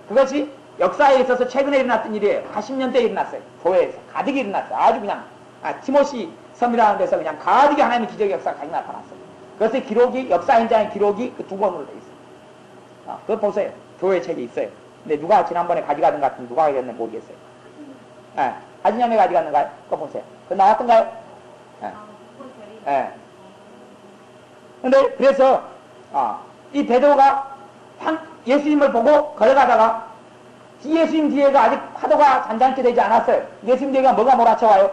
그것이 역사에 있어서 최근에 일어났던 일이에요. 80년대에 일어났어요. 교회에서 가득히 일어났어요. 아주 그냥 티모시 섬이라는 데서 그냥 가득히 하나님의 기적의 역사가 가득 나타났어요. 그것의 기록이 역사 현장의 기록이 그 두 권으로 되어 있어요. 그거 보세요. 교회 책이 있어요. 근데 누가 지난번에 가져가는 것 같은데 누가 가져갔는지 모르겠어요. 하진영이 가져갔는가요? 그거 보세요. 그거 나왔던가요? 근데 그래서 이 베드로가 예수님을 보고 걸어가다가 예수님 뒤에가 아직 파도가 잔잔케 되지 않았어요. 예수님 뒤에가 뭐가 몰아쳐와요?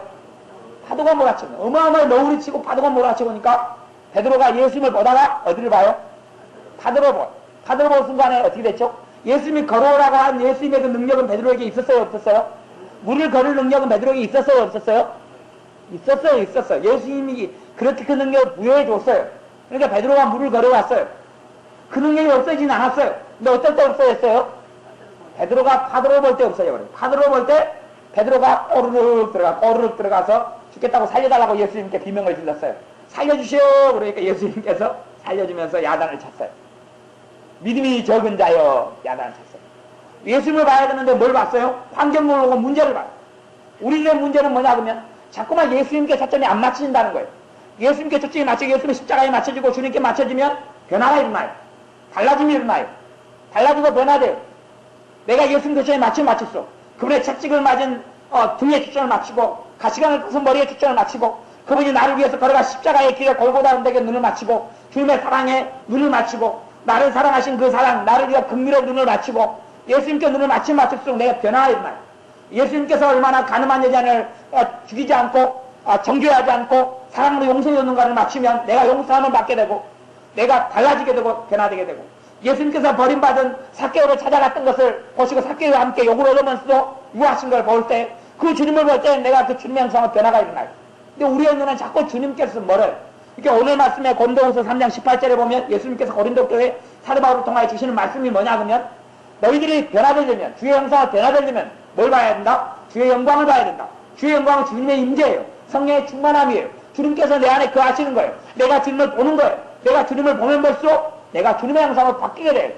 파도가 몰아쳐요. 어마어마한 너울이 치고 파도가 몰아쳐오니까 베드로가 예수님을 보다가 어디를 봐요? 파도를 봐요. 파도를 본 순간에 어떻게 됐죠? 예수님이 걸어오라고 한 예수님의 그 능력은 베드로에게 있었어요? 없었어요? 물을 걸을 능력은 베드로에게 있었어요? 없었어요? 있었어요. 예수님이 그렇게 그 능력을 부여해 줬어요. 그러니까 베드로가 물을 걸어왔어요. 그 능력이 없어지진 않았어요. 근데 어떨 때 없어졌어요? 베드로가 파도를 볼 때 없어져버려요. 파도를 볼 때 베드로가 꼬르륵 들어가서 죽겠다고 살려달라고 예수님께 비명을 질렀어요. 살려주시오! 그러니까 예수님께서 살려주면서 야단을 쳤어요. 믿음이 적은 자여 야단을 쳤어요. 예수님을 봐야 되는데 뭘 봤어요? 환경을 보고 문제를 봐요. 우리들의 문제는 뭐냐 그러면 자꾸만 예수님께 초점이 안 맞춰진다는 거예요. 예수님께 초점이 맞춰지고 예수님의 십자가에 맞춰지고 주님께 맞춰지면 변화가 일어나요. 달라짐이 일어나요. 달라지고 변화돼요. 내가 예수님 초점에 맞췄어. 그분의 채찍을 맞은 등에 초점을 맞추고 가시관을 끄은 머리에 초점을 맞추고 그분이 나를 위해서 걸어가 십자가의 길에 골고다 언덕에 눈을 맞추고 주님의 사랑에 눈을 맞추고 나를 사랑하신 그 사랑 나를 위해 긍휼의 눈을 맞추고 예수님께 눈을 맞출수록 내가 변화가 일어나요. 예수님께서 얼마나 가늠한 여자를 죽이지 않고 정죄하지 않고 사랑으로 용서해 줬는가를 맞추면 내가 용서함을 받게 되고 내가 달라지게 되고 변화되게 되고 예수님께서 버림받은 삭개오를 찾아갔던 것을 보시고 삭개오와 함께 욕을 얻으면서도 유하신 걸 볼 때 그 주님을 볼 때 내가 그 주님의 형상으로 변화가 일어나요. 근데 우리의 눈은 자꾸 주님께서 멀어요. 이렇게 오늘 말씀에 고린도후서 3장 18절에 보면 예수님께서 고린도 교회 사도 바울을 통하여 주시는 말씀이 뭐냐 그러면 너희들이 변화되려면 주의 형상을 변화되려면 뭘 봐야 된다? 주의 영광을 봐야 된다. 주의 영광은 주님의 임재예요. 성령의 충만함이에요. 주님께서 내 안에 거하시는 거예요. 내가 주님을 보는 거예요. 내가 주님을 보면 볼수록 내가 주님의 형상으로 바뀌게 돼요.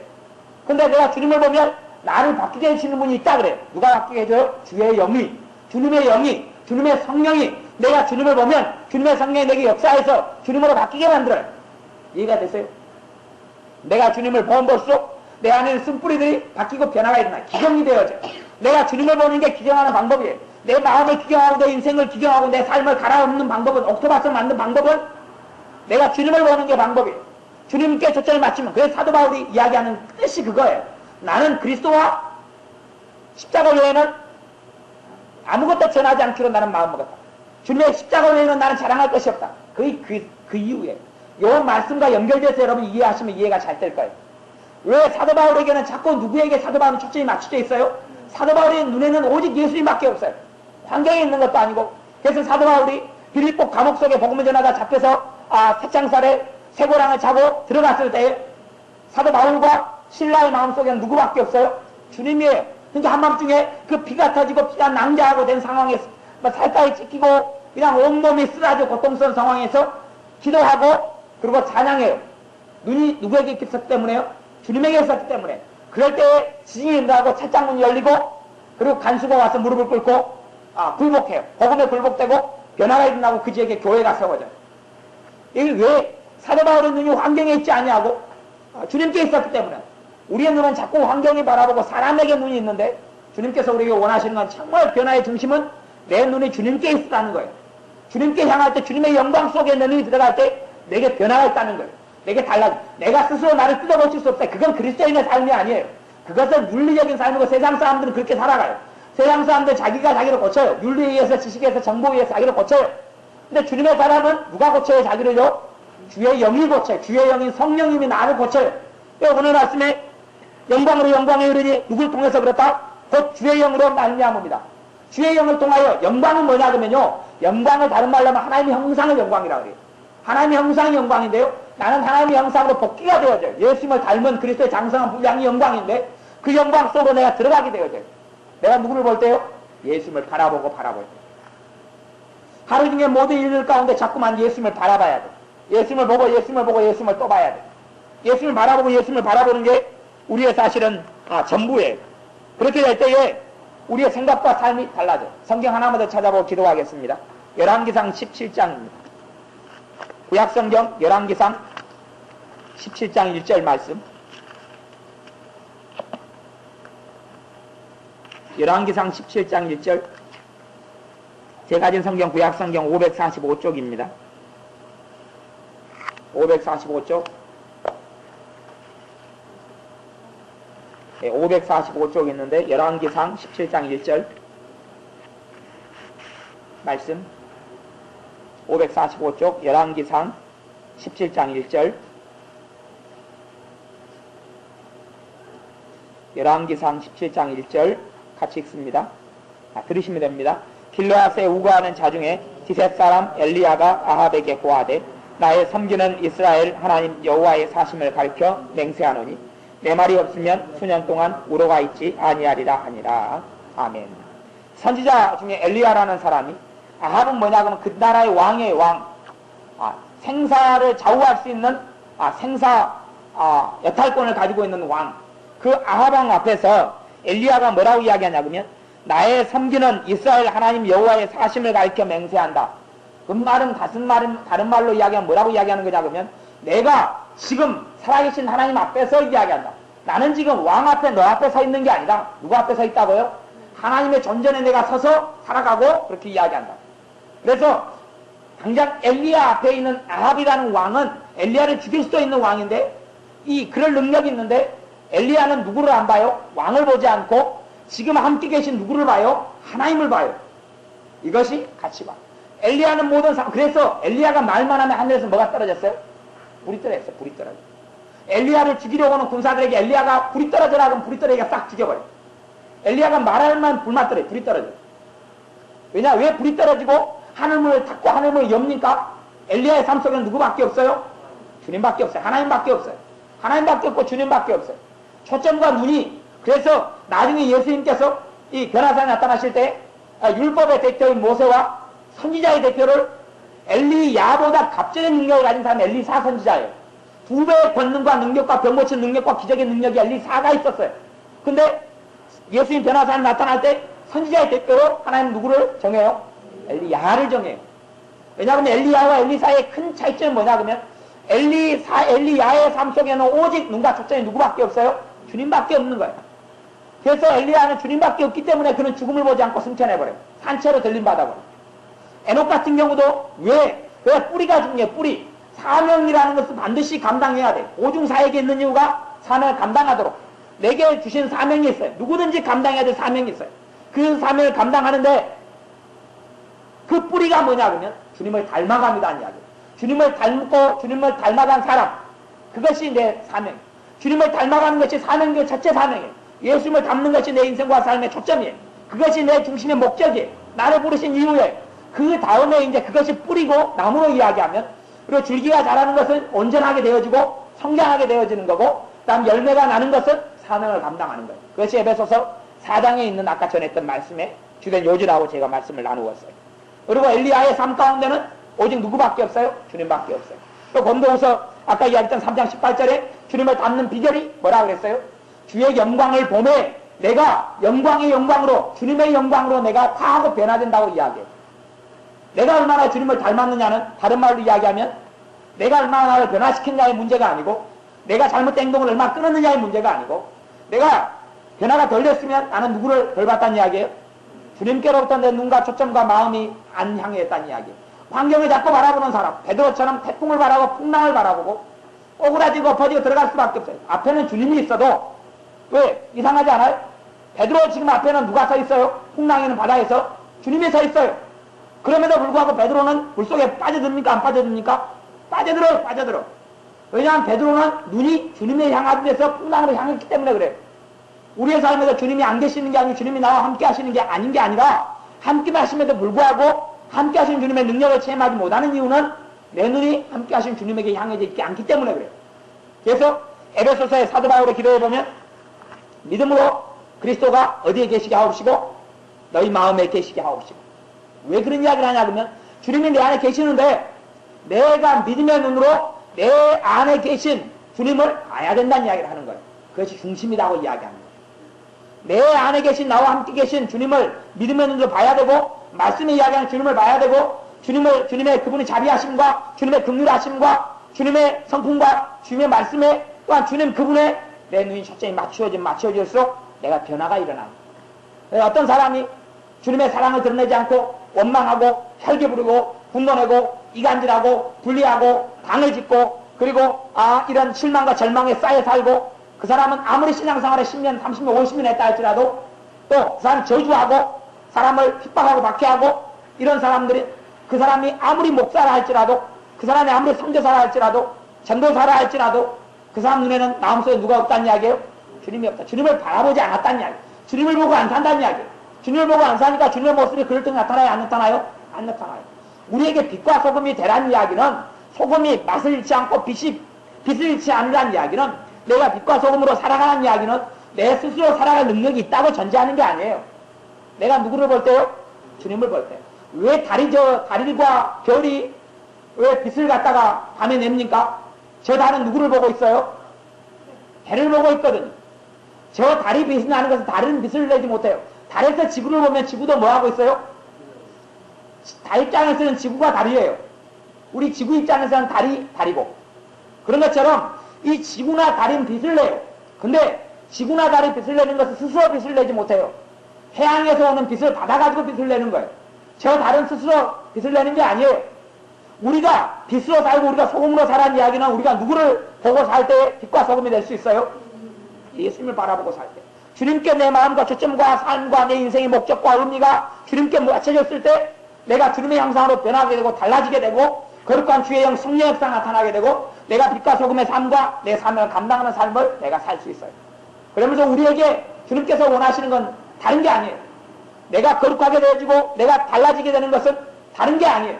근데 내가 주님을 보면 나를 바뀌게 해주시는 분이 있다 그래요. 누가 바뀌게 해줘요? 주의 영이, 주님의 영이, 주님의 성령이 내가 주님을 보면 주님의 성령이 내게 역사해서 주님으로 바뀌게 만들어요. 이해가 되세요? 내가 주님을 보면 볼수록 내 안에 있는 쓴뿌리들이 바뀌고 변화가 일어나요. 기경이 되어져요. 내가 주님을 보는 게 기경하는 방법이에요. 내 마음을 기경하고 내 인생을 기경하고 내 삶을 갈아엎는 방법은 옥토바스를 만든 방법은 내가 주님을 보는 게 방법이에요. 주님께 초점을 맞추면 그래서 사도 바울이 이야기하는 뜻이 그거예요. 나는 그리스도와 십자가 외에는 아무것도 전하지 않기로 나는 마음먹었다. 주님의 십자가 외에는 나는 자랑할 것이 없다. 그 이유에 이 말씀과 연결돼서 여러분 이해하시면 이해가 잘 될 거예요. 왜 사도 바울에게는 자꾸 누구에게 사도 바울은 초점이 맞춰져 있어요? 사도 바울의 눈에는 오직 예수님밖에 없어요. 환경에 있는 것도 아니고. 그래서 사도 바울이 빌립보 감옥 속에 복음을 전하다 잡혀서 새창살에 쇠고랑을 자고 들어갔을 때 사도 바울과 신라의 마음속에는 누구밖에 없어요? 주님이에요. 그러니까 한밤중에 그 피가 터지고 피가 낭자하고 된 상황에서 살까지 찢기고 그냥 온몸이 쓰러져 고통스러운 상황에서 기도하고 그리고 찬양해요. 눈이 누구에게 있었기 때문에요? 주님에게 있었기 때문에. 그럴 때 지진이 일어나고 철장문이 열리고 그리고 간수가 와서 무릎을 꿇고 굴복해요. 복음에 굴복되고 변화가 일어나고 그 지역에 교회가 세워져요. 이게 왜 사도 바울의 눈이 환경에 있지 아니하고 주님께 있었기 때문에. 우리의 눈은 자꾸 환경이 바라보고 사람에게 눈이 있는데 주님께서 우리에게 원하시는 건 정말 변화의 중심은 내 눈이 주님께 있으라는 거예요. 주님께 향할 때 주님의 영광 속에 내 눈이 들어갈 때 내게 변화가 있다는 거예요. 내게 달라져. 내가 스스로 나를 뜯어고칠 수 없어요. 그건 그리스도인의 삶이 아니에요. 그것은 윤리적인 삶이고 세상 사람들은 그렇게 살아가요. 세상 사람들은 자기가 자기를 고쳐요. 윤리에 의해서 지식에 의해서 정보에 의해서 자기를 고쳐요. 근데 주님의 사람은 누가 고쳐요 자기를요? 주의 영이 고쳐요. 주의 영인 성령님이 나를 고쳐요. 오늘 말씀에 영광으로 영광에 이르니 누굴 통해서 그렇다? 곧 주의 영으로 말미암습니다. 주의 영을 통하여 영광은 뭐냐 그러면요. 영광을 다른 말로 하면 하나님의 형상의 영광이라고 그래요. 하나님의 형상이 영광인데요. 나는 하나님의 형상으로 복귀가 되어져요. 예수님을 닮은 그리스도의 장성한 분량이 영광인데 그 영광 속으로 내가 들어가게 되어져요. 내가 누구를 볼 때요? 예수님을 바라볼 때. 하루 중에 모든 일들 가운데 자꾸만 예수님을 바라봐야 돼. 예수님을 보고 예수님을 보고 예수님을 또 봐야 돼. 예수님을 바라보고 예수님을 바라보는 게 우리의 사실은 전부예요. 그렇게 될 때에 우리의 생각과 삶이 달라져. 성경 하나만 더 찾아보고 기도하겠습니다. 열왕기상 17장입니다. 구약성경 열왕기상 17장 1절 말씀. 열왕기상 17장 1절. 제가 가진 성경 구약성경 545쪽입니다. 545쪽. 545쪽 있는데 열왕기상 17장 1절 말씀. 545쪽 열왕기상 17장 1절. 열왕기상 17장 1절 같이 읽습니다. 들으시면 됩니다. 길르앗에 우거하는 자 중에 디셋 사람 엘리야가 아합에게 고하되 나의 섬기는 이스라엘 하나님 여호와의 사심을 가리켜 맹세하노니 내 말이 없으면 수년 동안 우러가 있지 아니하리라 하니라. 아멘. 선지자 중에 엘리야라는 사람이 아합은 뭐냐 그러면 그 나라의 왕의 왕, 생사를 좌우할 수 있는 생사 여탈권을 가지고 있는 왕, 그 아합 왕 앞에서 엘리야가 뭐라고 이야기하냐 그러면 나의 섬기는 이스라엘 하나님 여호와의 사심을 가리켜 맹세한다. 그 말은 다른 말로 이야기하면 뭐라고 이야기하는 거냐 그러면 내가 지금 살아계신 하나님 앞에서 이야기한다. 나는 지금 왕 앞에 너 앞에 서 있는 게 아니라 누구 앞에 서 있다고요? 하나님의 전전에 내가 서서 살아가고 그렇게 이야기한다. 그래서 당장 엘리야 앞에 있는 아합이라는 왕은 엘리야를 죽일 수도 있는 왕인데 그럴 능력이 있는데 엘리야는 누구를 안 봐요? 왕을 보지 않고 지금 함께 계신 누구를 봐요? 하나님을 봐요. 이것이 가치관. 엘리야는 모든 그래서 엘리야가 말만 하면 하늘에서 뭐가 떨어졌어요? 불이 떨어졌어요. 불이 떨어져. 엘리야를 죽이려고 하는 군사들에게 엘리야가 불이 떨어져라 하면 불이 떨어지게 싹 죽여버려. 엘리야가 말할만 불만 떨어져. 불이 떨어져. 왜냐? 왜 불이 떨어지고 하늘문을 닫고 하늘문을 엽니까? 엘리야의 삶 속에는 누구밖에 없어요? 주님밖에 없어요. 하나님밖에 없어요. 하나님밖에 없고 주님밖에 없어요. 초점과 눈이. 그래서 나중에 예수님께서 이 변화산에 나타나실 때 율법의 대표인 모세와 선지자의 대표를 엘리야보다 갑절의 능력을 가진 사람이 엘리사 선지자예요. 2배의 권능과 능력과 병 고치는 능력과 기적의 능력이 엘리사가 있었어요. 근데 예수님 변화산에 나타날 때 선지자의 대표로 하나님 누구를 정해요? 엘리야를 정해요. 왜냐하면 엘리야와 엘리사의 큰 차이점은 뭐냐 그러면 엘리야의 삶 속에는 오직 눈과 초점이 누구밖에 없어요? 주님밖에 없는 거예요. 그래서 엘리야는 주님밖에 없기 때문에 그는 죽음을 보지 않고 승천해버려요. 산채로 들림받아버려요. 에녹 같은 경우도 왜 뿌리가 중요해요. 뿌리. 사명이라는 것을 반드시 감당해야 돼. 오중사에게 있는 이유가 사명을 감당하도록 내게 주신 사명이 있어요. 누구든지 감당해야 될 사명이 있어요. 그 사명을 감당하는데 그 뿌리가 뭐냐 그러면 주님을 닮아갑니다는 이야기예요. 주님을 닮고 주님을 닮아간 사람, 그것이 내 사명. 주님을 닮아가는 것이 사명의 첫째 사명이에요. 예수님을 닮는 것이 내 인생과 삶의 초점이에요. 그것이 내 중심의 목적이에요. 나를 부르신 이유예요. 그 다음에 이제 그것이 뿌리고 나무로 이야기하면, 그리고 줄기가 자라는 것은 온전하게 되어지고 성장하게 되어지는 거고, 다음 열매가 나는 것은 사명을 감당하는 거예요. 그것이 에베소서 4장에 있는 아까 전했던 말씀에 주된 요지라고 제가 말씀을 나누었어요. 그리고 엘리야의 삶 가운데는 오직 누구밖에 없어요? 주님밖에 없어요. 또 고린도후서 아까 이야기했던 3장 18절에 주님을 닮는 비결이 뭐라 그랬어요? 주의 영광을 보매 내가 영광의 영광으로, 주님의 영광으로 내가 화하고 변화된다고 이야기해요. 내가 얼마나 주님을 닮았느냐는 다른 말로 이야기하면 내가 얼마나 나를 변화시켰냐의 문제가 아니고, 내가 잘못된 행동을 얼마나 끊었느냐의 문제가 아니고, 내가 변화가 덜 됐으면 나는 누구를 덜 받다는 이야기예요? 주님께로부터 내 눈과 초점과 마음이 안 향해 있다는 이야기예요. 환경을 자꾸 바라보는 사람, 베드로처럼 태풍을 바라보고 풍랑을 바라보고 오그라지고 엎어지고 들어갈 수밖에 없어요. 앞에는 주님이 있어도 왜? 이상하지 않아요? 베드로 지금 앞에는 누가 서 있어요? 풍랑에는 바다에서 주님이 서 있어요. 그럼에도 불구하고 베드로는 물속에 빠져듭니까? 안 빠져듭니까? 빠져들어요. 빠져들어. 왜냐하면 베드로는 눈이 주님을 향하기 위해서 풍랑으로 향했기 때문에 그래요. 우리의 삶에서 주님이 안 계시는 게 아니고 주님이 나와 함께 하시는 게 아닌 게 아니라 함께 하심에도 불구하고 함께 하신 주님의 능력을 체험하지 못하는 이유는 내 눈이 함께 하신 주님에게 향해져 있지 않기 때문에 그래요. 그래서 에베소서의 사도 바울의 기도에 보면 믿음으로 그리스도가 어디에 계시게 하옵시고 너희 마음에 계시게 하옵시고. 왜 그런 이야기를 하냐 그러면 주님이 내 안에 계시는데 내가 믿음의 눈으로 내 안에 계신 주님을 봐야 된다는 이야기를 하는 거예요. 그것이 중심이라고 이야기하는 거예요. 내 안에 계신 나와 함께 계신 주님을 믿음의 눈으로 봐야 되고, 말씀에 이야기하는 주님을 봐야 되고, 주님의 그분의 자비하심과 주님의 긍휼하심과 주님의 성품과 주님의 말씀에 또한 주님 그분의 내 눈이 초점이 맞춰질수록 내가 변화가 일어나는 거예요. 어떤 사람이 주님의 사랑을 드러내지 않고 원망하고 혈기 부리고 분노내고 이간질하고 분리하고 당을 짓고 그리고 이런 실망과 절망에 쌓여 살고, 그 사람은 아무리 신앙생활에 10년, 30년, 50년 했다 할지라도 또 그 사람이 저주하고 사람을 핍박하고 박해하고 이런 사람들이, 그 사람이 아무리 목사라 할지라도, 그 사람이 아무리 선교사라 할지라도, 전도사라 할지라도 그 사람 눈에는 마음속에 누가 없다는 이야기예요? 주님이 없다. 주님을 바라보지 않았다는 이야기예요. 주님을 보고 안 산다는 이야기예요. 주님을 보고 안 사니까 주님의 모습이 그럴 때 나타나요? 안 나타나요? 안 나타나요. 우리에게 빛과 소금이 되라는 이야기는, 소금이 맛을 잃지 않고 빛을 잃지 않으라는 이야기는, 내가 빛과 소금으로 살아가는 이야기는 내 스스로 살아갈 능력이 있다고 전제하는 게 아니에요. 내가 누구를 볼 때요? 주님을 볼 때. 왜 달과 별이 왜 빛을 갖다가 밤에 냅니까? 저 달은 누구를 보고 있어요? 해를 보고 있거든요. 저 달이 빛이 나는 것은 다른 빛을 내지 못해요. 달에서 지구를 보면 지구도 뭐하고 있어요? 달 입장에서는 지구가 달이에요. 우리 지구 입장에서는 달이 달이고. 그런 것처럼 이 지구나 달인 빛을 내요. 근데 지구나 달이 빛을 내는 것은 스스로 빛을 내지 못해요. 해양에서 오는 빛을 받아가지고 빛을 내는 거예요. 저 달은 스스로 빛을 내는 게 아니에요. 우리가 빛으로 살고 우리가 소금으로 살라는 이야기는 우리가 누구를 보고 살 때 빛과 소금이 될 수 있어요? 예수님을 바라보고 살 때. 주님께 내 마음과 초점과 삶과 내 인생의 목적과 의미가 주님께 맞춰졌을 때 내가 주님의 형상으로 변하게 되고 달라지게 되고 거룩한 주의 영 성령 역사 나타나게 되고 내가 빛과 소금의 삶과 내 삶을 감당하는 삶을 내가 살 수 있어요. 그러면서 우리에게 주님께서 원하시는 건 다른 게 아니에요. 내가 거룩하게 되어지고 내가 달라지게 되는 것은 다른 게 아니에요.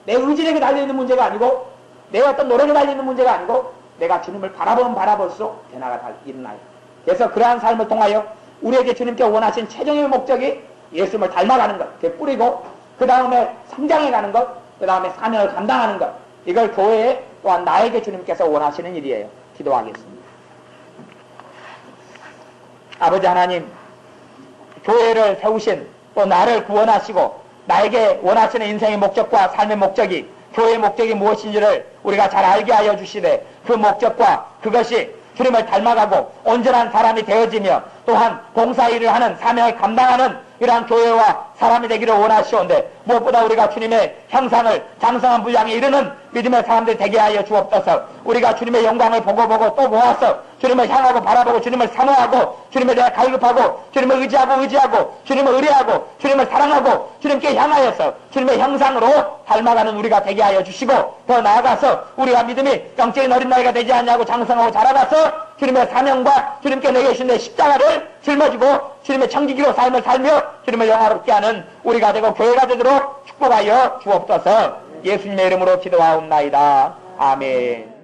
내 의지력에 달려있는 문제가 아니고 내 어떤 노력에 달려있는 문제가 아니고 내가 주님을 바라보면 바라볼수록 변화가 일어나요. 그래서 그러한 삶을 통하여 우리에게 주님께 원하신 최종의 목적이 예수님을 닮아가는 것, 그게 뿌리고 그 다음에 성장해가는 것, 그 다음에 사명을 감당하는 것, 이걸 교회에 또한 나에게 주님께서 원하시는 일이에요. 기도하겠습니다. 아버지 하나님, 교회를 세우신 또 나를 구원하시고 나에게 원하시는 인생의 목적과 삶의 목적이 교회의 목적이 무엇인지를 우리가 잘 알게 하여 주시되 그 목적과 그것이 주님을 닮아가고 온전한 사람이 되어지며 또한 봉사일을 하는 사명을 감당하는 이러한 교회와 사람이 되기를 원하시온데 무엇보다 우리가 주님의 형상을 장성한 분량에 이르는 믿음의 사람들이 되게 하여 주옵소서. 우리가 주님의 영광을 보고 또 모아서 주님을 향하고 바라보고 주님을 사모하고 주님에 대해 갈급하고 주님을 의지하고 주님을 의뢰하고 주님을 사랑하고 주님께 향하여서 주님의 형상으로 닮아가는 우리가 되게 하여 주시고 더 나아가서 우리가 믿음이 영적인 어린 나이가 되지 않냐고 장성하고 자라가서 주님의 사명과 주님께 내게 주신 내 십자가를 짊어지고 주님의 청지기로 삶을 살며 주님을 영화롭게 하는 우리가 되고 교회가 되도록 축복하여 주옵소서. 예수님의 이름으로 기도하옵나이다. 아멘.